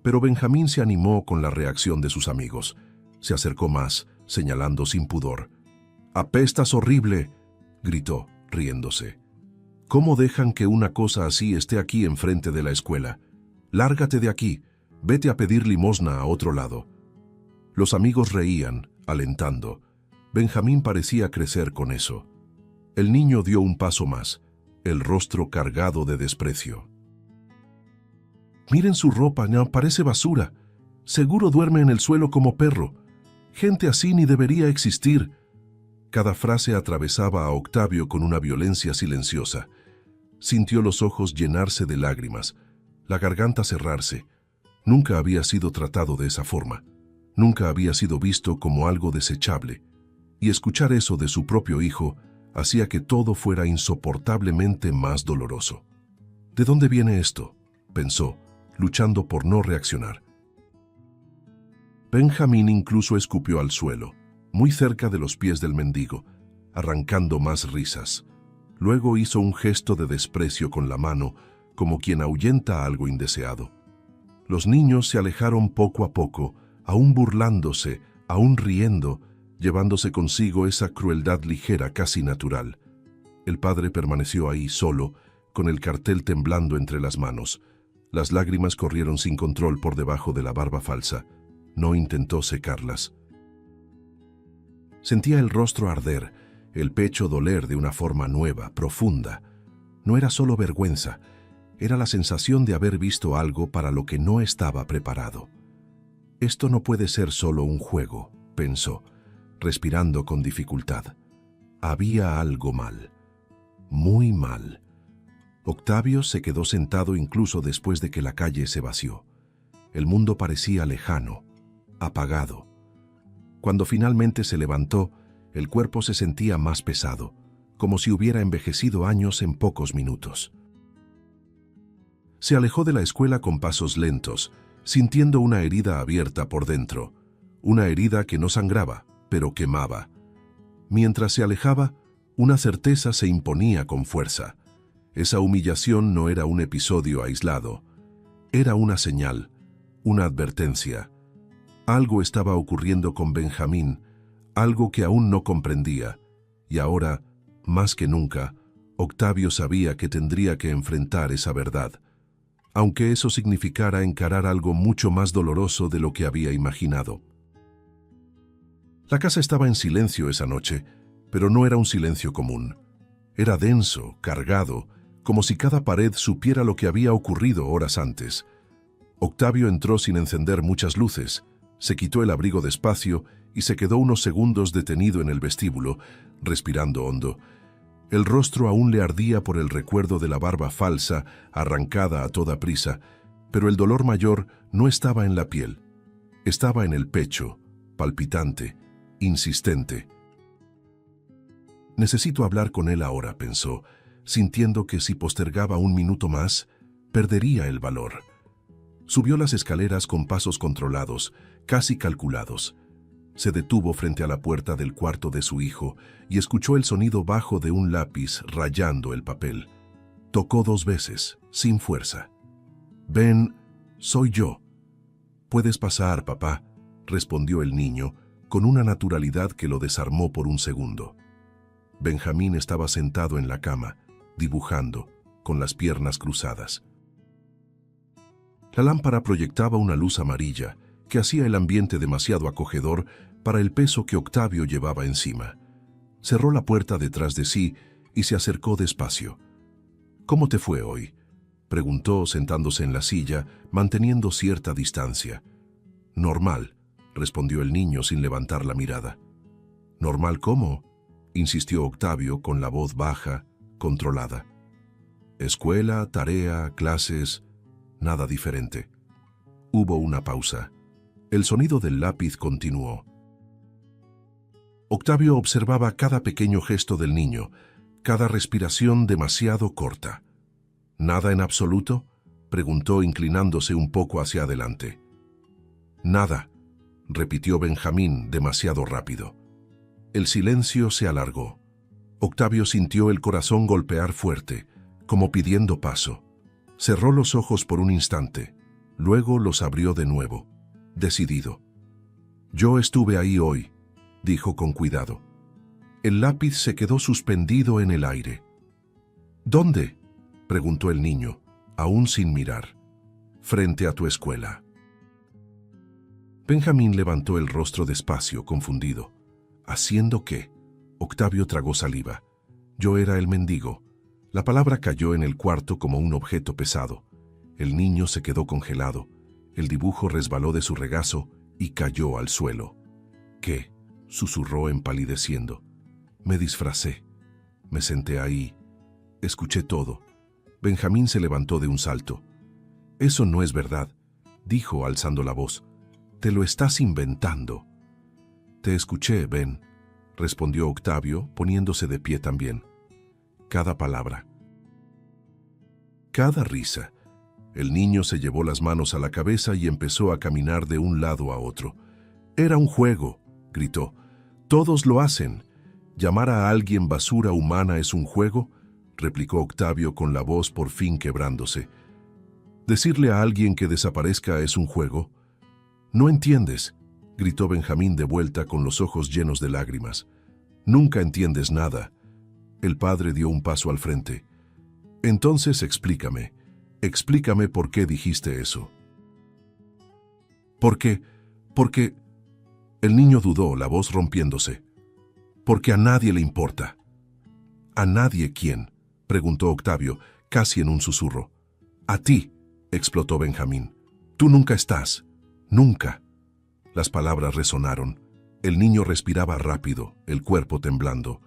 Pero Benjamín se animó con la reacción de sus amigos. Se acercó más, señalando sin pudor. «¡Apestas horrible!», gritó, riéndose. «¿Cómo dejan que una cosa así esté aquí enfrente de la escuela? Lárgate de aquí, vete a pedir limosna a otro lado». Los amigos reían, alentando. Benjamín parecía crecer con eso. El niño dio un paso más, el rostro cargado de desprecio. «Miren su ropa, no, parece basura. Seguro duerme en el suelo como perro. Gente así ni debería existir». Cada frase atravesaba a Octavio con una violencia silenciosa. Sintió los ojos llenarse de lágrimas, la garganta cerrarse. Nunca había sido tratado de esa forma. Nunca había sido visto como algo desechable. Y escuchar eso de su propio hijo hacía que todo fuera insoportablemente más doloroso. ¿De dónde viene esto?, pensó, luchando por no reaccionar. Benjamín incluso escupió al suelo, muy cerca de los pies del mendigo, arrancando más risas. Luego hizo un gesto de desprecio con la mano, como quien ahuyenta algo indeseado. Los niños se alejaron poco a poco, aún burlándose, aún riendo, llevándose consigo esa crueldad ligera, casi natural. El padre permaneció ahí solo, con el cartel temblando entre las manos. Las lágrimas corrieron sin control por debajo de la barba falsa. No intentó secarlas. Sentía el rostro arder, el pecho doler de una forma nueva, profunda. No era solo vergüenza, era la sensación de haber visto algo para lo que no estaba preparado. Esto no puede ser solo un juego, pensó, respirando con dificultad. Había algo mal, muy mal. Octavio se quedó sentado incluso después de que la calle se vació. El mundo parecía lejano, apagado. Cuando finalmente se levantó, el cuerpo se sentía más pesado, como si hubiera envejecido años en pocos minutos. Se alejó de la escuela con pasos lentos, sintiendo una herida abierta por dentro, una herida que no sangraba, pero quemaba. Mientras se alejaba, una certeza se imponía con fuerza. Esa humillación no era un episodio aislado, era una señal, una advertencia. Algo estaba ocurriendo con Benjamín, algo que aún no comprendía, y ahora, más que nunca, Octavio sabía que tendría que enfrentar esa verdad, aunque eso significara encarar algo mucho más doloroso de lo que había imaginado. La casa estaba en silencio esa noche, pero no era un silencio común. Era denso, cargado, como si cada pared supiera lo que había ocurrido horas antes. Octavio entró sin encender muchas luces, se quitó el abrigo despacio y se quedó unos segundos detenido en el vestíbulo, respirando hondo. El rostro aún le ardía por el recuerdo de la barba falsa, arrancada a toda prisa, pero el dolor mayor no estaba en la piel. Estaba en el pecho, palpitante, insistente. Necesito hablar con él ahora, pensó, sintiendo que si postergaba un minuto más, perdería el valor. Subió las escaleras con pasos controlados, casi calculados. Se detuvo frente a la puerta del cuarto de su hijo y escuchó el sonido bajo de un lápiz rayando el papel. Tocó 2 veces, sin fuerza. «Ben, soy yo». «Puedes pasar, papá», respondió el niño, con una naturalidad que lo desarmó por un segundo. Benjamín estaba sentado en la cama, dibujando, con las piernas cruzadas. La lámpara proyectaba una luz amarilla que hacía el ambiente demasiado acogedor para el peso que Octavio llevaba encima. Cerró la puerta detrás de sí y se acercó despacio. «¿Cómo te fue hoy?», preguntó sentándose en la silla, manteniendo cierta distancia. «Normal», respondió el niño sin levantar la mirada. «¿Normal cómo?», insistió Octavio con la voz baja, controlada. Escuela, tarea, clases, nada diferente. Hubo una pausa. El sonido del lápiz continuó. Octavio observaba cada pequeño gesto del niño, cada respiración demasiado corta. ¿Nada en absoluto?, preguntó inclinándose un poco hacia adelante. Nada, repitió Benjamín demasiado rápido. El silencio se alargó. Octavio sintió el corazón golpear fuerte, como pidiendo paso. Cerró los ojos por un instante, luego los abrió de nuevo, decidido. Yo estuve ahí hoy, dijo con cuidado. El lápiz se quedó suspendido en el aire. ¿Dónde?, preguntó el niño, aún sin mirar. Frente a tu escuela. Benjamín levantó el rostro despacio, confundido. ¿Haciendo qué? Octavio tragó saliva. Yo era el mendigo. La palabra cayó en el cuarto como un objeto pesado. El niño se quedó congelado. El dibujo resbaló de su regazo y cayó al suelo. ¿Qué?, susurró empalideciendo. Me disfracé. Me senté ahí. Escuché todo. Benjamín se levantó de un salto. Eso no es verdad, dijo alzando la voz. Te lo estás inventando. Te escuché, Ben, respondió Octavio, poniéndose de pie también. Cada palabra. Cada risa. El niño se llevó las manos a la cabeza y empezó a caminar de un lado a otro. Era un juego, gritó. Todos lo hacen. ¿Llamar a alguien basura humana es un juego?, replicó Octavio con la voz por fin quebrándose. ¿Decirle a alguien que desaparezca es un juego? No entiendes, gritó Benjamín de vuelta con los ojos llenos de lágrimas. Nunca entiendes nada. El padre dio un paso al frente. Entonces explícame por qué dijiste eso. ¿Por qué? Porque... El niño dudó, la voz rompiéndose. Porque a nadie le importa. ¿A nadie quién?, preguntó Octavio, casi en un susurro. A ti, explotó Benjamín. Tú nunca estás. Nunca. Las palabras resonaron. El niño respiraba rápido, el cuerpo temblando.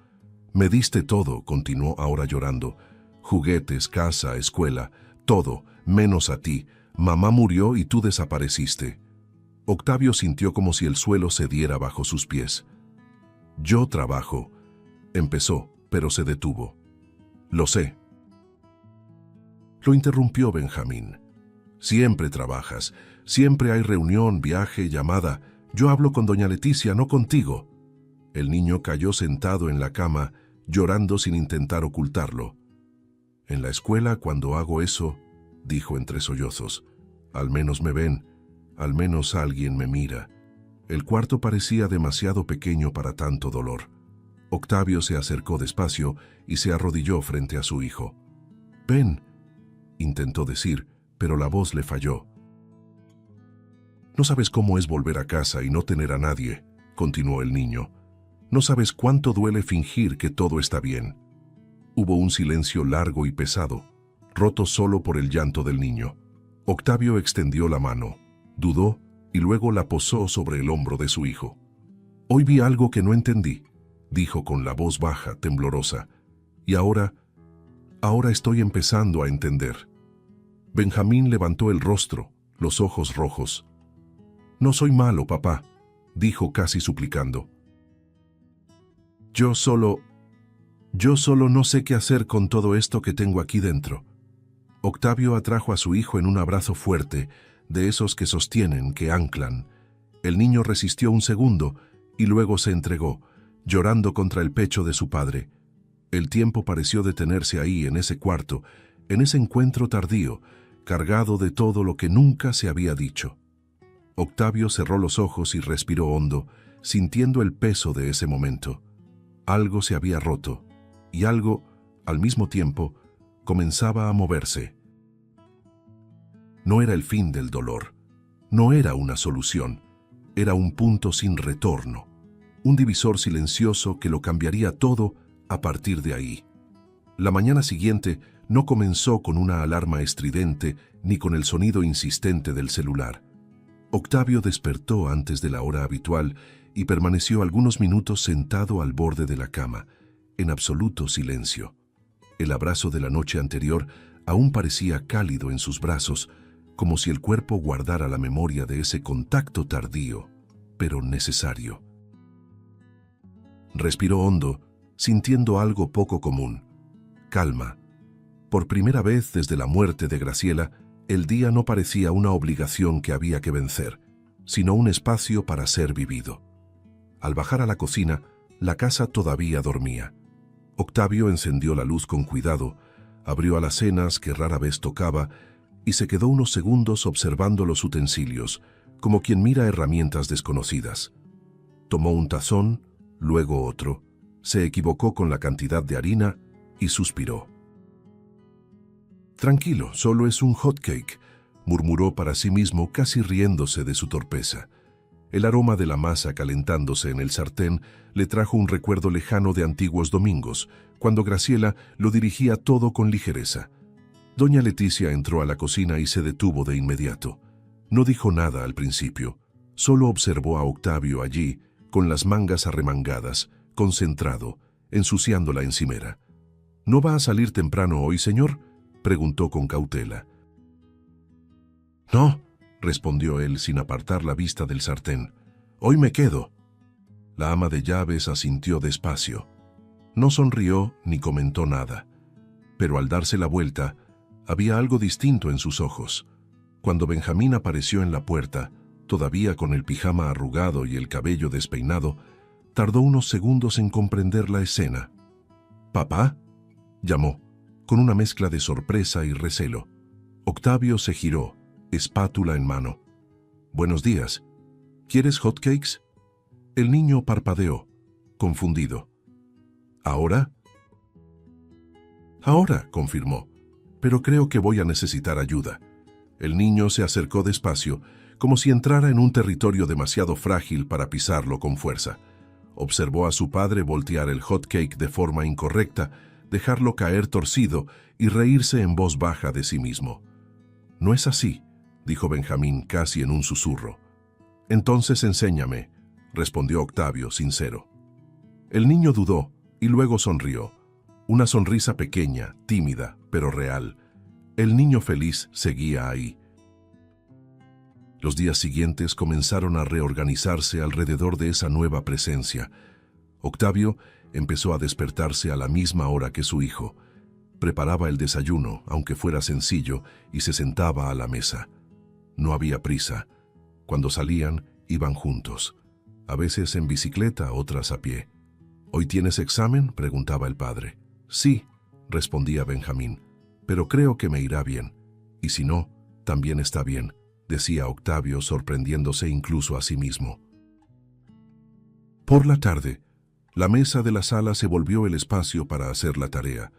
Me diste todo, continuó ahora llorando. Juguetes, casa, escuela, todo, menos a ti. Mamá murió y tú desapareciste. Octavio sintió como si el suelo cediera bajo sus pies. Yo trabajo. Empezó, pero se detuvo. Lo sé. Lo interrumpió Benjamín. Siempre trabajas, siempre hay reunión, viaje, llamada. Yo hablo con doña Leticia, no contigo. El niño cayó sentado en la cama, llorando sin intentar ocultarlo. En la escuela, cuando hago eso, dijo entre sollozos, al menos me ven, al menos alguien me mira. El cuarto parecía demasiado pequeño para tanto dolor. Octavio se acercó despacio y se arrodilló frente a su hijo. «Ven», intentó decir, pero la voz le falló. «No sabes cómo es volver a casa y no tener a nadie», continuó el niño. «No sabes cuánto duele fingir que todo está bien». Hubo un silencio largo y pesado, roto solo por el llanto del niño. Octavio extendió la mano, dudó y luego la posó sobre el hombro de su hijo. «Hoy vi algo que no entendí», dijo con la voz baja, temblorosa. «Y ahora estoy empezando a entender». Benjamín levantó el rostro, los ojos rojos. «No soy malo, papá», dijo casi suplicando. Yo solo no sé qué hacer con todo esto que tengo aquí dentro». Octavio atrajo a su hijo en un abrazo fuerte, de esos que sostienen, que anclan. El niño resistió un segundo y luego se entregó, llorando contra el pecho de su padre. El tiempo pareció detenerse ahí, en ese cuarto, en ese encuentro tardío, cargado de todo lo que nunca se había dicho. Octavio cerró los ojos y respiró hondo, sintiendo el peso de ese momento. Algo se había roto, y algo, al mismo tiempo, comenzaba a moverse. No era el fin del dolor, no era una solución, era un punto sin retorno, un divisor silencioso que lo cambiaría todo a partir de ahí. La mañana siguiente no comenzó con una alarma estridente ni con el sonido insistente del celular. Octavio despertó antes de la hora habitual y permaneció algunos minutos sentado al borde de la cama, en absoluto silencio. El abrazo de la noche anterior Aún parecía cálido en sus brazos, como si el cuerpo guardara la memoria de ese contacto tardío, pero necesario. Respiró hondo, sintiendo algo poco común: calma. Por primera vez desde la muerte de Graciela, el día no parecía una obligación que había que vencer, sino un espacio para ser vivido. Al bajar a la cocina, la casa todavía dormía. Octavio encendió la luz con cuidado, abrió alacenas que rara vez tocaba y se quedó unos segundos observando los utensilios, como quien mira herramientas desconocidas. Tomó un tazón, luego otro, se equivocó con la cantidad de harina y suspiró. «Tranquilo, solo es un hot cake», murmuró para sí mismo, casi riéndose de su torpeza. El aroma de la masa calentándose en el sartén le trajo un recuerdo lejano de antiguos domingos, cuando Graciela lo dirigía todo con ligereza. Doña Leticia entró a la cocina y se detuvo de inmediato. No dijo nada al principio, solo observó a Octavio allí, con las mangas arremangadas, concentrado, ensuciando la encimera. «¿No va a salir temprano hoy, señor?», preguntó con cautela. «No», respondió él sin apartar la vista del sartén. «Hoy me quedo». La ama de llaves asintió despacio. No sonrió ni comentó nada, pero al darse la vuelta, había algo distinto en sus ojos. Cuando Benjamín apareció en la puerta, todavía con el pijama arrugado y el cabello despeinado, tardó unos segundos en comprender la escena. «¿Papá?», llamó, con una mezcla de sorpresa y recelo. Octavio se giró, espátula en mano. «Buenos días. ¿Quieres hotcakes?». El niño parpadeó, confundido. «¿Ahora?». «Ahora», confirmó, «pero creo que voy a necesitar ayuda». El niño se acercó despacio, como si entrara en un territorio demasiado frágil para pisarlo con fuerza. Observó a su padre voltear el hotcake de forma incorrecta, dejarlo caer torcido y reírse en voz baja de sí mismo. «No es así», dijo Benjamín casi en un susurro. «Entonces enséñame», respondió Octavio, sincero. El niño dudó y luego sonrió. Una sonrisa pequeña, tímida, pero real. El niño feliz seguía ahí. Los días siguientes comenzaron a reorganizarse alrededor de esa nueva presencia. Octavio empezó a despertarse a la misma hora que su hijo. Preparaba el desayuno, aunque fuera sencillo, y se sentaba a la mesa. No había prisa. Cuando salían, iban juntos. A veces en bicicleta, otras a pie. «¿Hoy tienes examen?», preguntaba el padre. «Sí», respondía Benjamín, «pero creo que me irá bien. Y si no, también está bien», decía Octavio, sorprendiéndose incluso a sí mismo. Por la tarde, la mesa de la sala se volvió el espacio para hacer la tarea.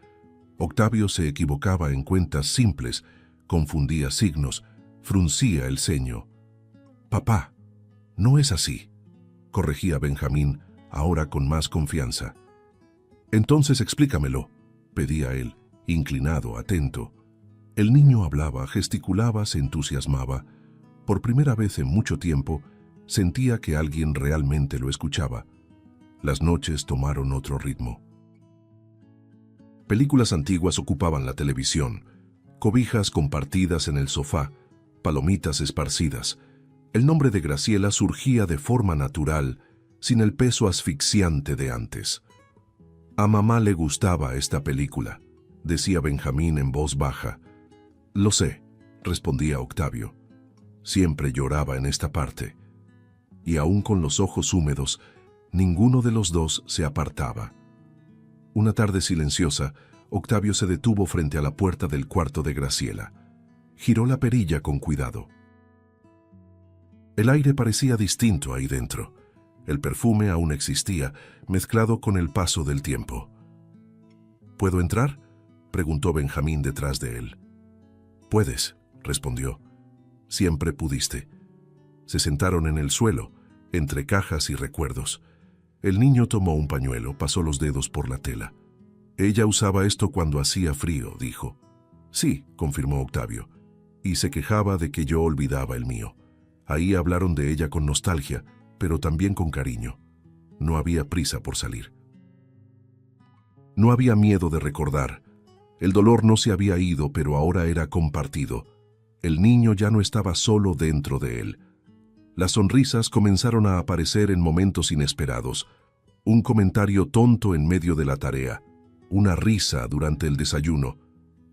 Octavio se equivocaba en cuentas simples, confundía signos, fruncía el ceño. «Papá, no es así», corregía Benjamín, ahora con más confianza. «Entonces explícamelo», pedía él, inclinado, atento. El niño hablaba, gesticulaba, se entusiasmaba. Por primera vez en mucho tiempo, sentía que alguien realmente lo escuchaba. Las noches tomaron otro ritmo. Películas antiguas ocupaban la televisión, cobijas compartidas en el sofá, palomitas esparcidas. El nombre de Graciela surgía de forma natural, sin el peso asfixiante de antes. «A mamá le gustaba esta película», decía Benjamín en voz baja. «Lo sé», respondía Octavio. «Siempre lloraba en esta parte». Y aún con los ojos húmedos, ninguno de los dos se apartaba. Una tarde silenciosa, Octavio se detuvo frente a la puerta del cuarto de Graciela. Giró la perilla con cuidado. El aire parecía distinto ahí dentro. El perfume aún existía, mezclado con el paso del tiempo. «¿Puedo entrar?», preguntó Benjamín detrás de él. «Puedes», respondió. «Siempre pudiste». Se sentaron en el suelo, entre cajas y recuerdos. El niño tomó un pañuelo, pasó los dedos por la tela. «Ella usaba esto cuando hacía frío», dijo. «Sí», confirmó Octavio, y se quejaba de que yo olvidaba el mío. Ahí hablaron de ella con nostalgia, pero también con cariño. No había prisa por salir. No había miedo de recordar. El dolor no se había ido, pero ahora era compartido. El niño ya no estaba solo dentro de él. Las sonrisas comenzaron a aparecer en momentos inesperados. Un comentario tonto en medio de la tarea, una risa durante el desayuno,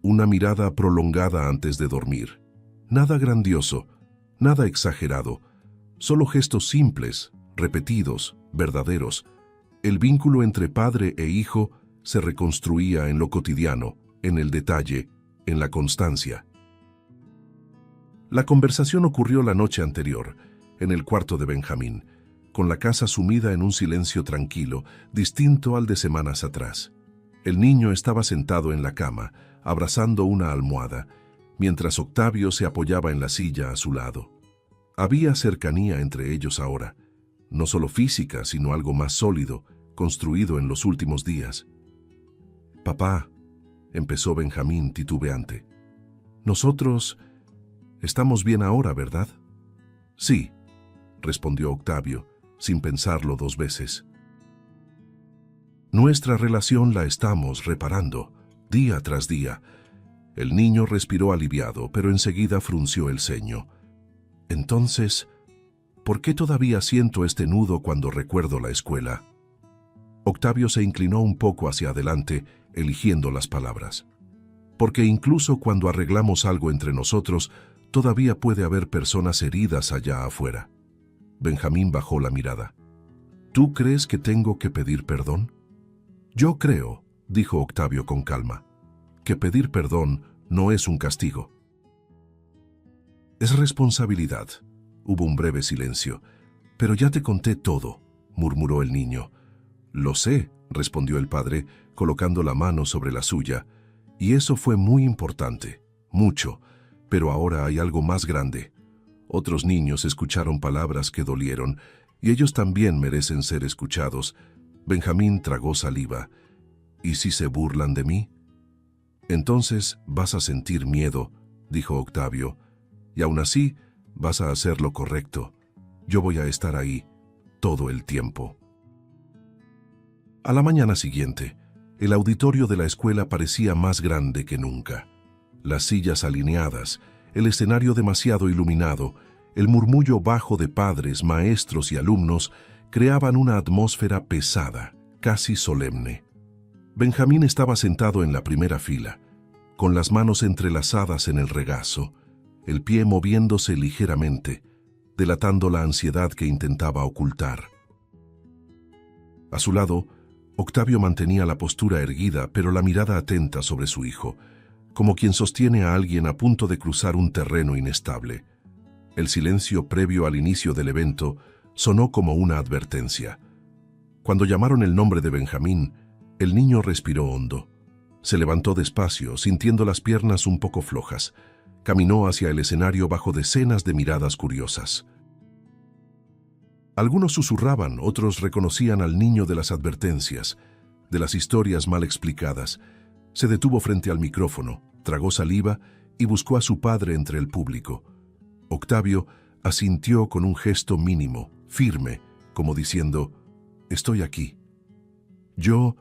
una mirada prolongada antes de dormir. Nada grandioso, nada exagerado, solo gestos simples, repetidos, verdaderos. El vínculo entre padre e hijo se reconstruía en lo cotidiano, en el detalle, en la constancia. La conversación ocurrió la noche anterior, en el cuarto de Benjamín, con la casa sumida en un silencio tranquilo, distinto al de semanas atrás. El niño estaba sentado en la cama, abrazando una almohada, mientras Octavio se apoyaba en la silla a su lado. Había cercanía entre ellos ahora, no solo física, sino algo más sólido, construido en los últimos días. «Papá», empezó Benjamín titubeante, «nosotros estamos bien ahora, ¿verdad?» «Sí», respondió Octavio, sin pensarlo dos veces. «Nuestra relación la estamos reparando, día tras día». El niño respiró aliviado, pero enseguida frunció el ceño. «Entonces, ¿por qué todavía siento este nudo cuando recuerdo la escuela?» Octavio se inclinó un poco hacia adelante, eligiendo las palabras. «Porque incluso cuando arreglamos algo entre nosotros, todavía puede haber personas heridas allá afuera». Benjamín bajó la mirada. «¿Tú crees que tengo que pedir perdón?» «Yo creo», dijo Octavio con calma, «que pedir perdón no es un castigo. Es responsabilidad». Hubo un breve silencio. «Pero ya te conté todo», murmuró el niño. «Lo sé», respondió el padre, colocando la mano sobre la suya, «y eso fue muy importante, mucho, pero ahora hay algo más grande». Otros niños escucharon palabras que dolieron, y ellos también merecen ser escuchados. Benjamín tragó saliva. «¿Y si se burlan de mí?» «Entonces vas a sentir miedo», dijo Octavio, «y aún así vas a hacer lo correcto. Yo voy a estar ahí todo el tiempo». A la mañana siguiente, el auditorio de la escuela parecía más grande que nunca. Las sillas alineadas, el escenario demasiado iluminado, el murmullo bajo de padres, maestros y alumnos creaban una atmósfera pesada, casi solemne. Benjamín estaba sentado en la primera fila, con las manos entrelazadas en el regazo, el pie moviéndose ligeramente, delatando la ansiedad que intentaba ocultar. A su lado, Octavio mantenía la postura erguida, pero la mirada atenta sobre su hijo, como quien sostiene a alguien a punto de cruzar un terreno inestable. El silencio previo al inicio del evento sonó como una advertencia. Cuando llamaron el nombre de Benjamín, el niño respiró hondo. Se levantó despacio, sintiendo las piernas un poco flojas. Caminó hacia el escenario bajo decenas de miradas curiosas. Algunos susurraban, otros reconocían al niño de las advertencias, de las historias mal explicadas. Se detuvo frente al micrófono, tragó saliva y buscó a su padre entre el público. Octavio asintió con un gesto mínimo, firme, como diciendo, «Estoy aquí». «Yo»,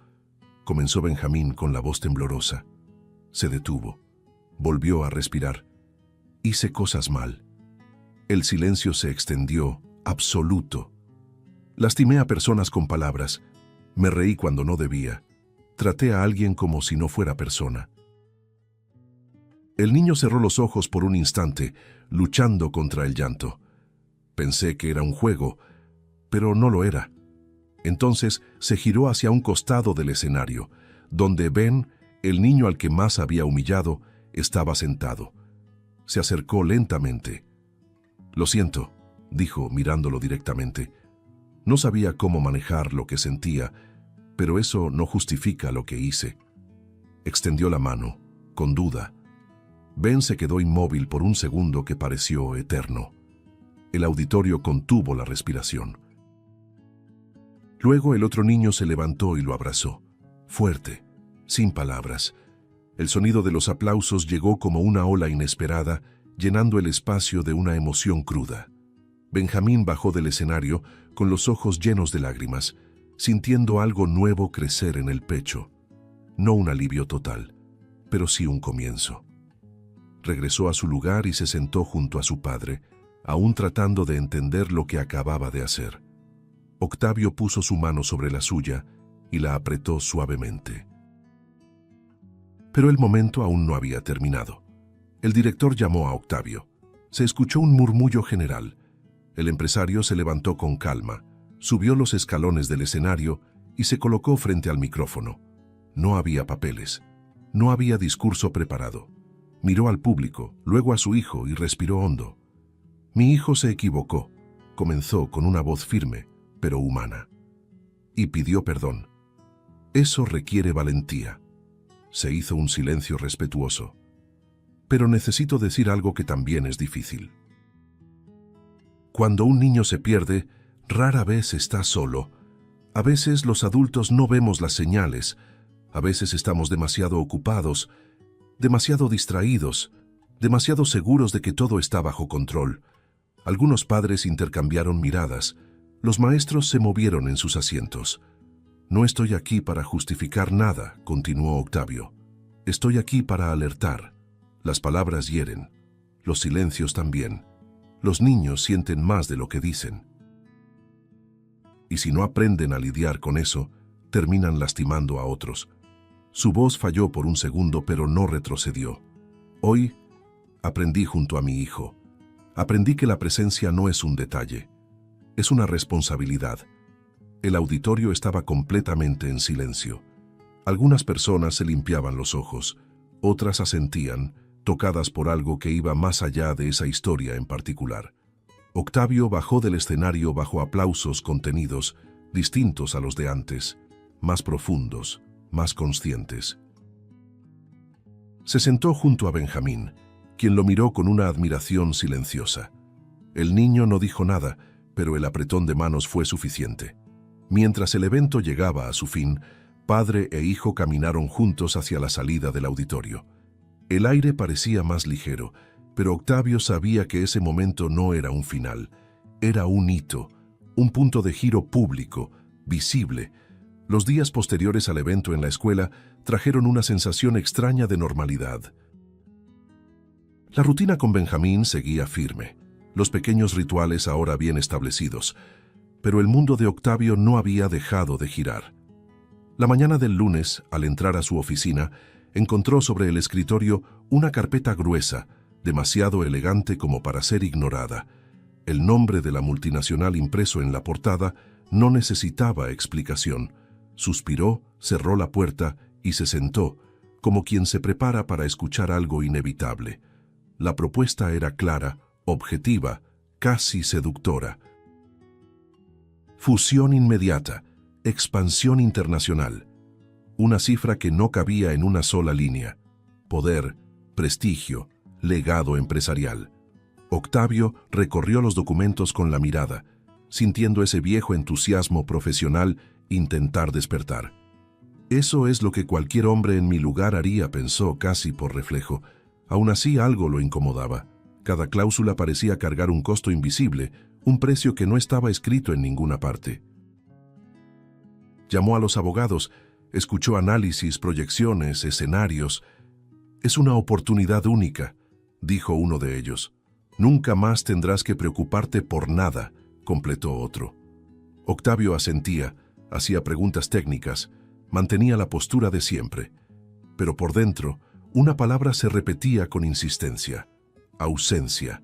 comenzó Benjamín con la voz temblorosa. Se detuvo, volvió a respirar. «Hice cosas mal». El silencio se extendió, absoluto. Lastimé a personas con palabras. Me reí cuando no debía. Traté a alguien como si no fuera persona. El niño cerró los ojos por un instante, luchando contra el llanto. Pensé que era un juego, pero no lo era. Entonces se giró hacia un costado del escenario, donde Ben, el niño al que más había humillado, estaba sentado. Se acercó lentamente. «Lo siento», dijo mirándolo directamente. No sabía cómo manejar lo que sentía, pero eso no justifica lo que hice. Extendió la mano, con duda. Ben se quedó inmóvil por un segundo que pareció eterno. El auditorio contuvo la respiración. Luego el otro niño se levantó y lo abrazó, fuerte, sin palabras. El sonido de los aplausos llegó como una ola inesperada, llenando el espacio de una emoción cruda. Benjamín bajó del escenario con los ojos llenos de lágrimas, sintiendo algo nuevo crecer en el pecho. No un alivio total, pero sí un comienzo. Regresó a su lugar y se sentó junto a su padre, aún tratando de entender lo que acababa de hacer. Octavio puso su mano sobre la suya y la apretó suavemente. Pero el momento aún no había terminado. El director llamó a Octavio. Se escuchó un murmullo general. El empresario se levantó con calma, subió los escalones del escenario y se colocó frente al micrófono. No había papeles, no había discurso preparado. Miró al público, luego a su hijo y respiró hondo. Mi hijo se equivocó, comenzó con una voz firme, pero humana. Y pidió perdón. Eso requiere valentía. Se hizo un silencio respetuoso. Pero necesito decir algo que también es difícil. Cuando un niño se pierde, rara vez está solo. A veces los adultos no vemos las señales. A veces estamos demasiado ocupados, demasiado distraídos, demasiado seguros de que todo está bajo control. Algunos padres intercambiaron miradas. Los maestros se movieron en sus asientos. No estoy aquí para justificar nada, continuó Octavio. Estoy aquí para alertar. Las palabras hieren. Los silencios también. Los niños sienten más de lo que dicen. Y si no aprenden a lidiar con eso, terminan lastimando a otros. Su voz falló por un segundo, pero no retrocedió. Hoy aprendí junto a mi hijo. Aprendí que la presencia no es un detalle. Es una responsabilidad. El auditorio estaba completamente en silencio. Algunas personas se limpiaban los ojos, otras asentían, tocadas por algo que iba más allá de esa historia en particular. Octavio bajó del escenario bajo aplausos contenidos, distintos a los de antes, más profundos, más conscientes. Se sentó junto a Benjamín, quien lo miró con una admiración silenciosa. El niño no dijo nada, pero el apretón de manos fue suficiente. Mientras el evento llegaba a su fin, padre e hijo caminaron juntos hacia la salida del auditorio. El aire parecía más ligero, pero Octavio sabía que ese momento no era un final, era un hito, un punto de giro público, visible. Los días posteriores al evento en la escuela trajeron una sensación extraña de normalidad. La rutina con Benjamín seguía firme, los pequeños rituales ahora bien establecidos, pero el mundo de Octavio no había dejado de girar. La mañana del lunes, al entrar a su oficina, encontró sobre el escritorio una carpeta gruesa, demasiado elegante como para ser ignorada. El nombre de la multinacional impreso en la portada no necesitaba explicación. Suspiró, cerró la puerta y se sentó, como quien se prepara para escuchar algo inevitable. La propuesta era clara, objetiva, casi seductora. Fusión inmediata, expansión internacional. Una cifra que no cabía en una sola línea. Poder, prestigio, legado empresarial. Octavio recorrió los documentos con la mirada, sintiendo ese viejo entusiasmo profesional intentar despertar. Eso es lo que cualquier hombre en mi lugar haría, pensó casi por reflejo. Aún así algo lo incomodaba. Cada cláusula parecía cargar un costo invisible, un precio que no estaba escrito en ninguna parte. Llamó a los abogados, escuchó análisis, proyecciones, escenarios. Es una oportunidad única, dijo uno de ellos. Nunca más tendrás que preocuparte por nada, completó otro. Octavio asentía, hacía preguntas técnicas, mantenía la postura de siempre. Pero por dentro, una palabra se repetía con insistencia. Ausencia,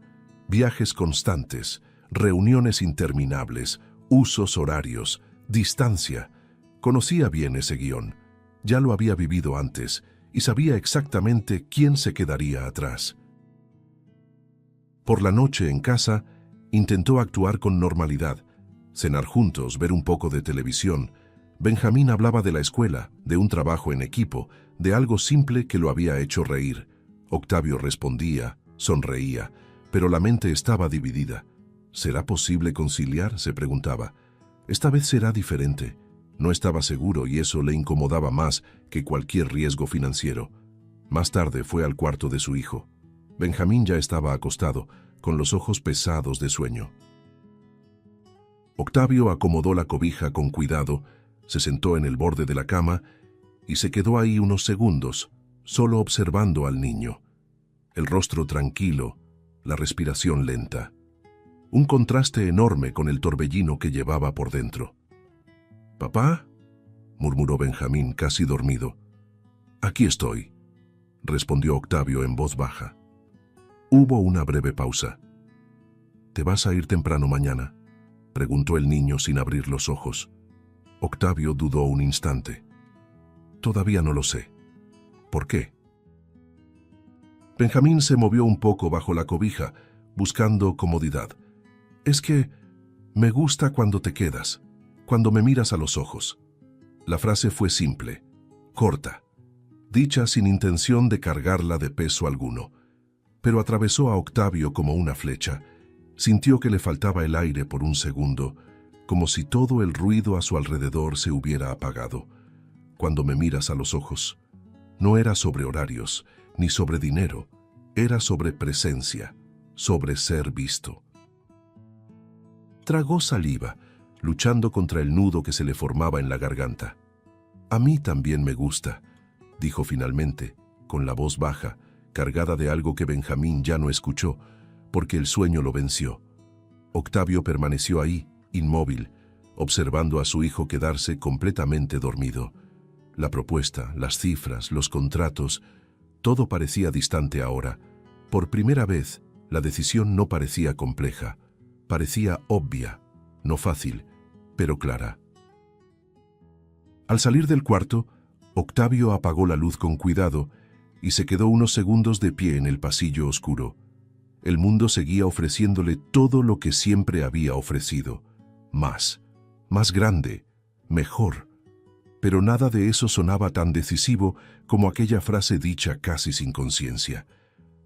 viajes constantes, reuniones interminables, usos horarios, distancia. Conocía bien ese guión. Ya lo había vivido antes y sabía exactamente quién se quedaría atrás. Por la noche en casa, intentó actuar con normalidad, cenar juntos, ver un poco de televisión. Benjamín hablaba de la escuela, de un trabajo en equipo, de algo simple que lo había hecho reír. Octavio respondía, sonreía, pero la mente estaba dividida. ¿Será posible conciliar?, se preguntaba. Esta vez será diferente. No estaba seguro y eso le incomodaba más que cualquier riesgo financiero. Más tarde fue al cuarto de su hijo. Benjamín ya estaba acostado, con los ojos pesados de sueño. Octavio acomodó la cobija con cuidado, se sentó en el borde de la cama y se quedó ahí unos segundos, solo observando al niño. El rostro tranquilo, la respiración lenta. Un contraste enorme con el torbellino que llevaba por dentro. «¿Papá?», murmuró Benjamín, casi dormido. «Aquí estoy», respondió Octavio en voz baja. Hubo una breve pausa. «¿Te vas a ir temprano mañana?», preguntó el niño sin abrir los ojos. Octavio dudó un instante. «Todavía no lo sé». «¿Por qué?». Benjamín se movió un poco bajo la cobija, buscando comodidad. «Es que me gusta cuando te quedas, cuando me miras a los ojos». La frase fue simple, corta, dicha sin intención de cargarla de peso alguno, pero atravesó a Octavio como una flecha. Sintió que le faltaba el aire por un segundo, como si todo el ruido a su alrededor se hubiera apagado. «Cuando me miras a los ojos». No era sobre horarios, ni sobre dinero, era sobre presencia, sobre ser visto. Tragó saliva, luchando contra el nudo que se le formaba en la garganta. «A mí también me gusta», dijo finalmente, con la voz baja, cargada de algo que Benjamín ya no escuchó, porque el sueño lo venció. Octavio permaneció ahí, inmóvil, observando a su hijo quedarse completamente dormido. La propuesta, las cifras, los contratos, todo parecía distante ahora. Por primera vez, la decisión no parecía compleja, parecía obvia, no fácil, pero clara. Al salir del cuarto, Octavio apagó la luz con cuidado y se quedó unos segundos de pie en el pasillo oscuro. El mundo seguía ofreciéndole todo lo que siempre había ofrecido. Más grande, mejor. Pero nada de eso sonaba tan decisivo como aquella frase dicha casi sin conciencia.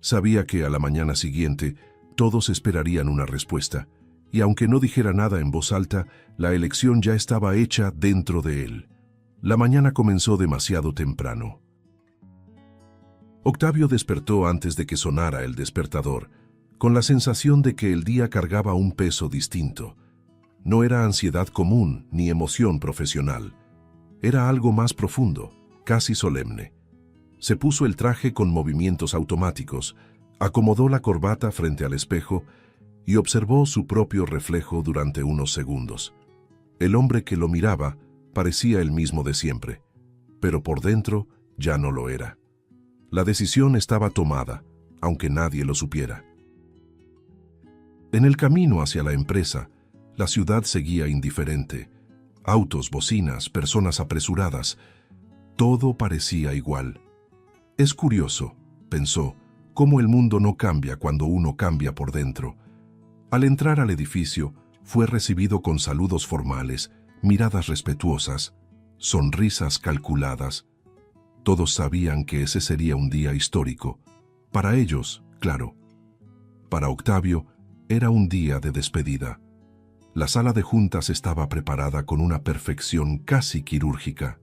Sabía que a la mañana siguiente todos esperarían una respuesta, y aunque no dijera nada en voz alta, la elección ya estaba hecha dentro de él. La mañana comenzó demasiado temprano. Octavio despertó antes de que sonara el despertador, con la sensación de que el día cargaba un peso distinto. No era ansiedad común ni emoción profesional. Era algo más profundo, casi solemne. Se puso el traje con movimientos automáticos, acomodó la corbata frente al espejo y observó su propio reflejo durante unos segundos. El hombre que lo miraba parecía el mismo de siempre, pero por dentro ya no lo era. La decisión estaba tomada, aunque nadie lo supiera. En el camino hacia la empresa, la ciudad seguía indiferente. Autos, bocinas, personas apresuradas. Todo parecía igual. Es curioso, pensó, cómo el mundo no cambia cuando uno cambia por dentro. Al entrar al edificio, fue recibido con saludos formales, miradas respetuosas, sonrisas calculadas. Todos sabían que ese sería un día histórico. Para ellos, claro. Para Octavio, era un día de despedida. La sala de juntas estaba preparada con una perfección casi quirúrgica.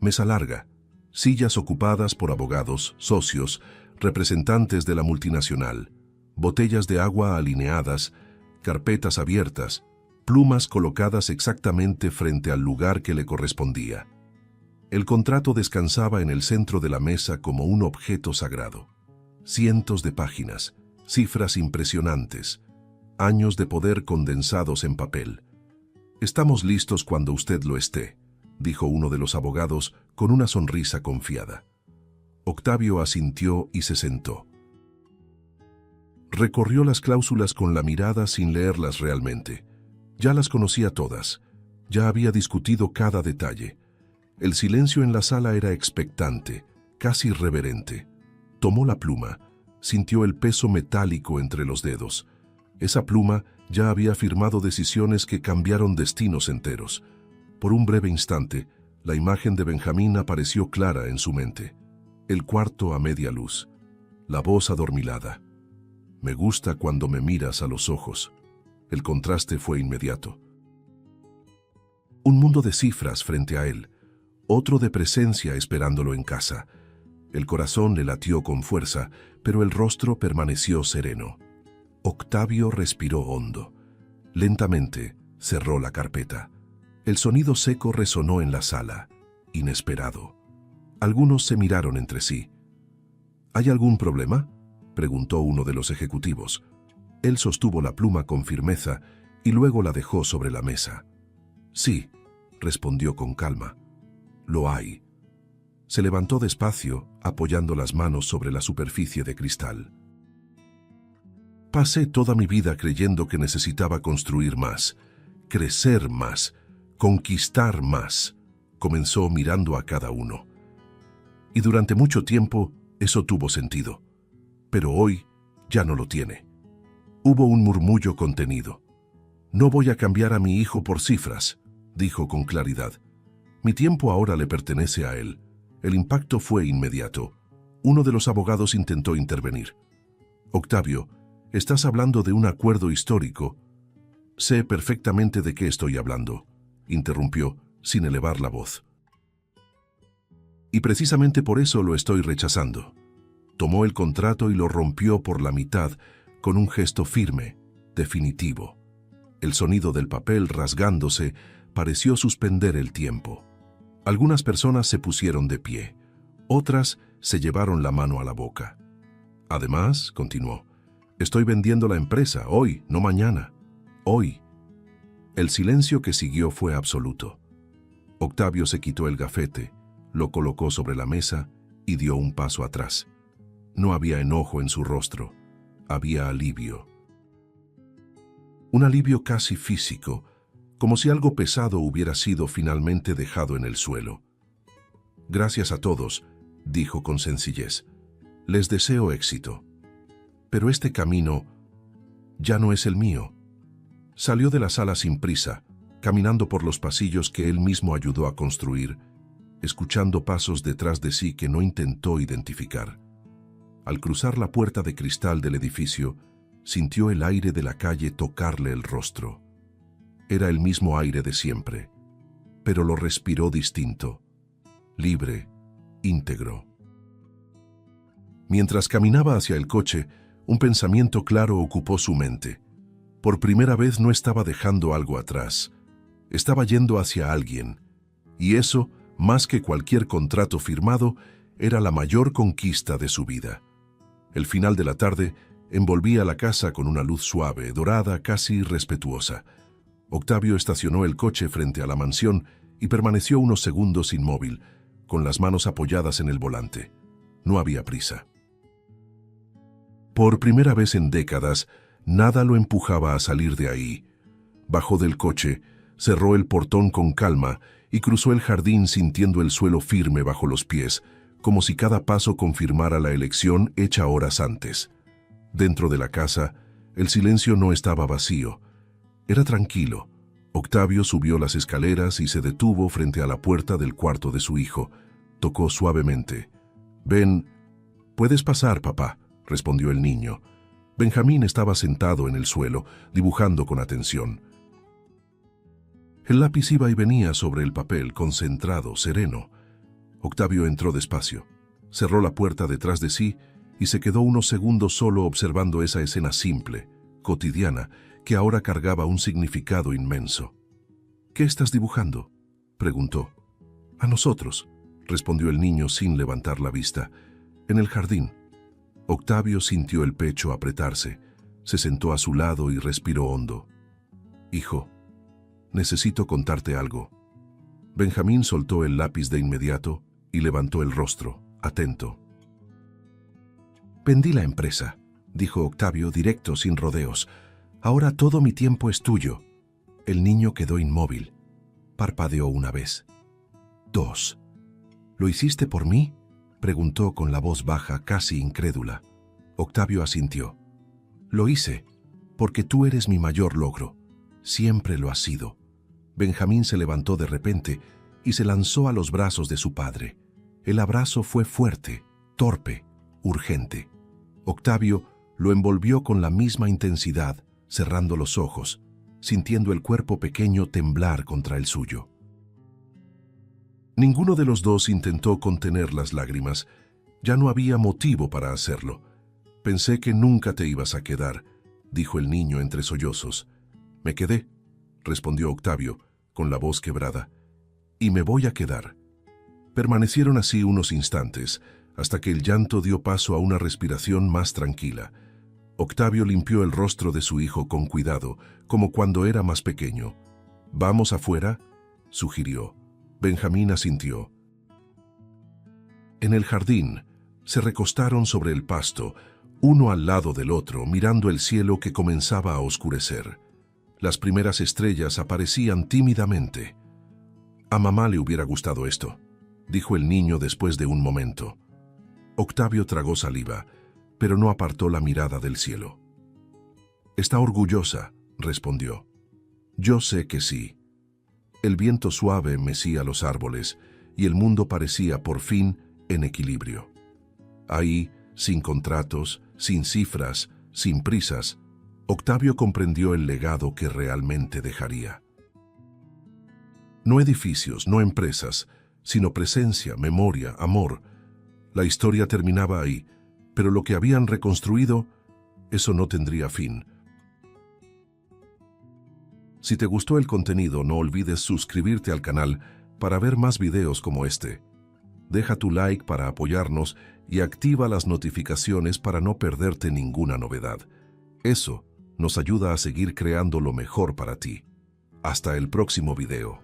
Mesa larga, sillas ocupadas por abogados, socios, representantes de la multinacional, botellas de agua alineadas, carpetas abiertas, plumas colocadas exactamente frente al lugar que le correspondía. El contrato descansaba en el centro de la mesa como un objeto sagrado. Cientos de páginas, cifras impresionantes, años de poder condensados en papel. «Estamos listos cuando usted lo esté», dijo uno de los abogados con una sonrisa confiada. Octavio asintió y se sentó. Recorrió las cláusulas con la mirada sin leerlas realmente. Ya las conocía todas. Ya había discutido cada detalle. El silencio en la sala era expectante, casi reverente. Tomó la pluma, sintió el peso metálico entre los dedos. Esa pluma ya había firmado decisiones que cambiaron destinos enteros. Por un breve instante, la imagen de Benjamín apareció clara en su mente. El cuarto a media luz, la voz adormilada. «Me gusta cuando me miras a los ojos». El contraste fue inmediato. Un mundo de cifras frente a él, otro de presencia esperándolo en casa. El corazón le latió con fuerza, pero el rostro permaneció sereno. Octavio respiró hondo. Lentamente cerró la carpeta. El sonido seco resonó en la sala, inesperado. Algunos se miraron entre sí. ¿Hay algún problema?, preguntó uno de los ejecutivos. Él sostuvo la pluma con firmeza y luego la dejó sobre la mesa. Sí, respondió con calma. Lo hay. Se levantó despacio, apoyando las manos sobre la superficie de cristal. Pasé toda mi vida creyendo que necesitaba construir más, crecer más, conquistar más. Comenzó mirando a cada uno. Y durante mucho tiempo eso tuvo sentido. Pero hoy ya no lo tiene. Hubo un murmullo contenido. No voy a cambiar a mi hijo por cifras, dijo con claridad. Mi tiempo ahora le pertenece a él. El impacto fue inmediato. Uno de los abogados intentó intervenir. Octavio, estás hablando de un acuerdo histórico. Sé perfectamente de qué estoy hablando, interrumpió, sin elevar la voz. Y precisamente por eso lo estoy rechazando. Tomó el contrato y lo rompió por la mitad con un gesto firme, definitivo. El sonido del papel rasgándose pareció suspender el tiempo. Algunas personas se pusieron de pie, otras se llevaron la mano a la boca. Además, continuó, estoy vendiendo la empresa hoy, no mañana. Hoy. El silencio que siguió fue absoluto. Octavio se quitó el gafete, lo colocó sobre la mesa y dio un paso atrás. No había enojo en su rostro, había alivio. Un alivio casi físico, como si algo pesado hubiera sido finalmente dejado en el suelo. Gracias a todos, dijo con sencillez. Les deseo éxito. Pero este camino ya no es el mío. Salió de la sala sin prisa, caminando por los pasillos que él mismo ayudó a construir, escuchando pasos detrás de sí que no intentó identificar. Al cruzar la puerta de cristal del edificio, sintió el aire de la calle tocarle el rostro. Era el mismo aire de siempre, pero lo respiró distinto, libre, íntegro. Mientras caminaba hacia el coche, un pensamiento claro ocupó su mente. Por primera vez no estaba dejando algo atrás. Estaba yendo hacia alguien, y eso, más que cualquier contrato firmado, era la mayor conquista de su vida. El final de la tarde envolvía la casa con una luz suave, dorada, casi respetuosa. Octavio estacionó el coche frente a la mansión y permaneció unos segundos inmóvil, con las manos apoyadas en el volante. No había prisa. Por primera vez en décadas, nada lo empujaba a salir de ahí. Bajó del coche, cerró el portón con calma y cruzó el jardín sintiendo el suelo firme bajo los pies, como si cada paso confirmara la elección hecha horas antes. Dentro de la casa, el silencio no estaba vacío. Era tranquilo. Octavio subió las escaleras y se detuvo frente a la puerta del cuarto de su hijo. Tocó suavemente. «Ven, puedes pasar, papá», respondió el niño. Benjamín estaba sentado en el suelo, dibujando con atención. El lápiz iba y venía sobre el papel, concentrado, sereno. Octavio entró despacio, cerró la puerta detrás de sí y se quedó unos segundos solo observando esa escena simple, cotidiana, que ahora cargaba un significado inmenso. «¿Qué estás dibujando?», preguntó. «A nosotros», respondió el niño sin levantar la vista. «En el jardín». Octavio sintió el pecho apretarse, se sentó a su lado y respiró hondo. «Hijo, necesito contarte algo». Benjamín soltó el lápiz de inmediato y levantó el rostro, atento. «Vendí la empresa», dijo Octavio directo, sin rodeos. «Ahora todo mi tiempo es tuyo». El niño quedó inmóvil. Parpadeó una vez. «2. ¿Lo hiciste por mí?», preguntó con la voz baja, casi incrédula. Octavio asintió. «Lo hice, porque tú eres mi mayor logro. Siempre lo has sido». Benjamín se levantó de repente y se lanzó a los brazos de su padre. El abrazo fue fuerte, torpe, urgente. Octavio lo envolvió con la misma intensidad, cerrando los ojos, sintiendo el cuerpo pequeño temblar contra el suyo. Ninguno de los dos intentó contener las lágrimas. Ya no había motivo para hacerlo. «Pensé que nunca te ibas a quedar», dijo el niño entre sollozos. «Me quedé», respondió Octavio, con la voz quebrada. «Y me voy a quedar. Permanecieron así unos instantes, hasta que el llanto dio paso a una respiración más tranquila. Octavio limpió el rostro de su hijo con cuidado, como cuando era más pequeño. «¿Vamos afuera?», sugirió. Benjamín asintió. En el jardín, se recostaron sobre el pasto, uno al lado del otro, mirando el cielo que comenzaba a oscurecer. Las primeras estrellas aparecían tímidamente. «A mamá le hubiera gustado esto», dijo el niño después de un momento. Octavio tragó saliva, pero no apartó la mirada del cielo. «Está orgullosa», respondió. «Yo sé que sí». El viento suave mecía los árboles y el mundo parecía por fin en equilibrio. Ahí, sin contratos, sin cifras, sin prisas, Octavio comprendió el legado que realmente dejaría. No edificios, no empresas, sino presencia, memoria, amor. La historia terminaba ahí, pero lo que habían reconstruido, eso no tendría fin. Si te gustó el contenido, no olvides suscribirte al canal para ver más videos como este. Deja tu like para apoyarnos y activa las notificaciones para no perderte ninguna novedad. Eso nos ayuda a seguir creando lo mejor para ti. Hasta el próximo video.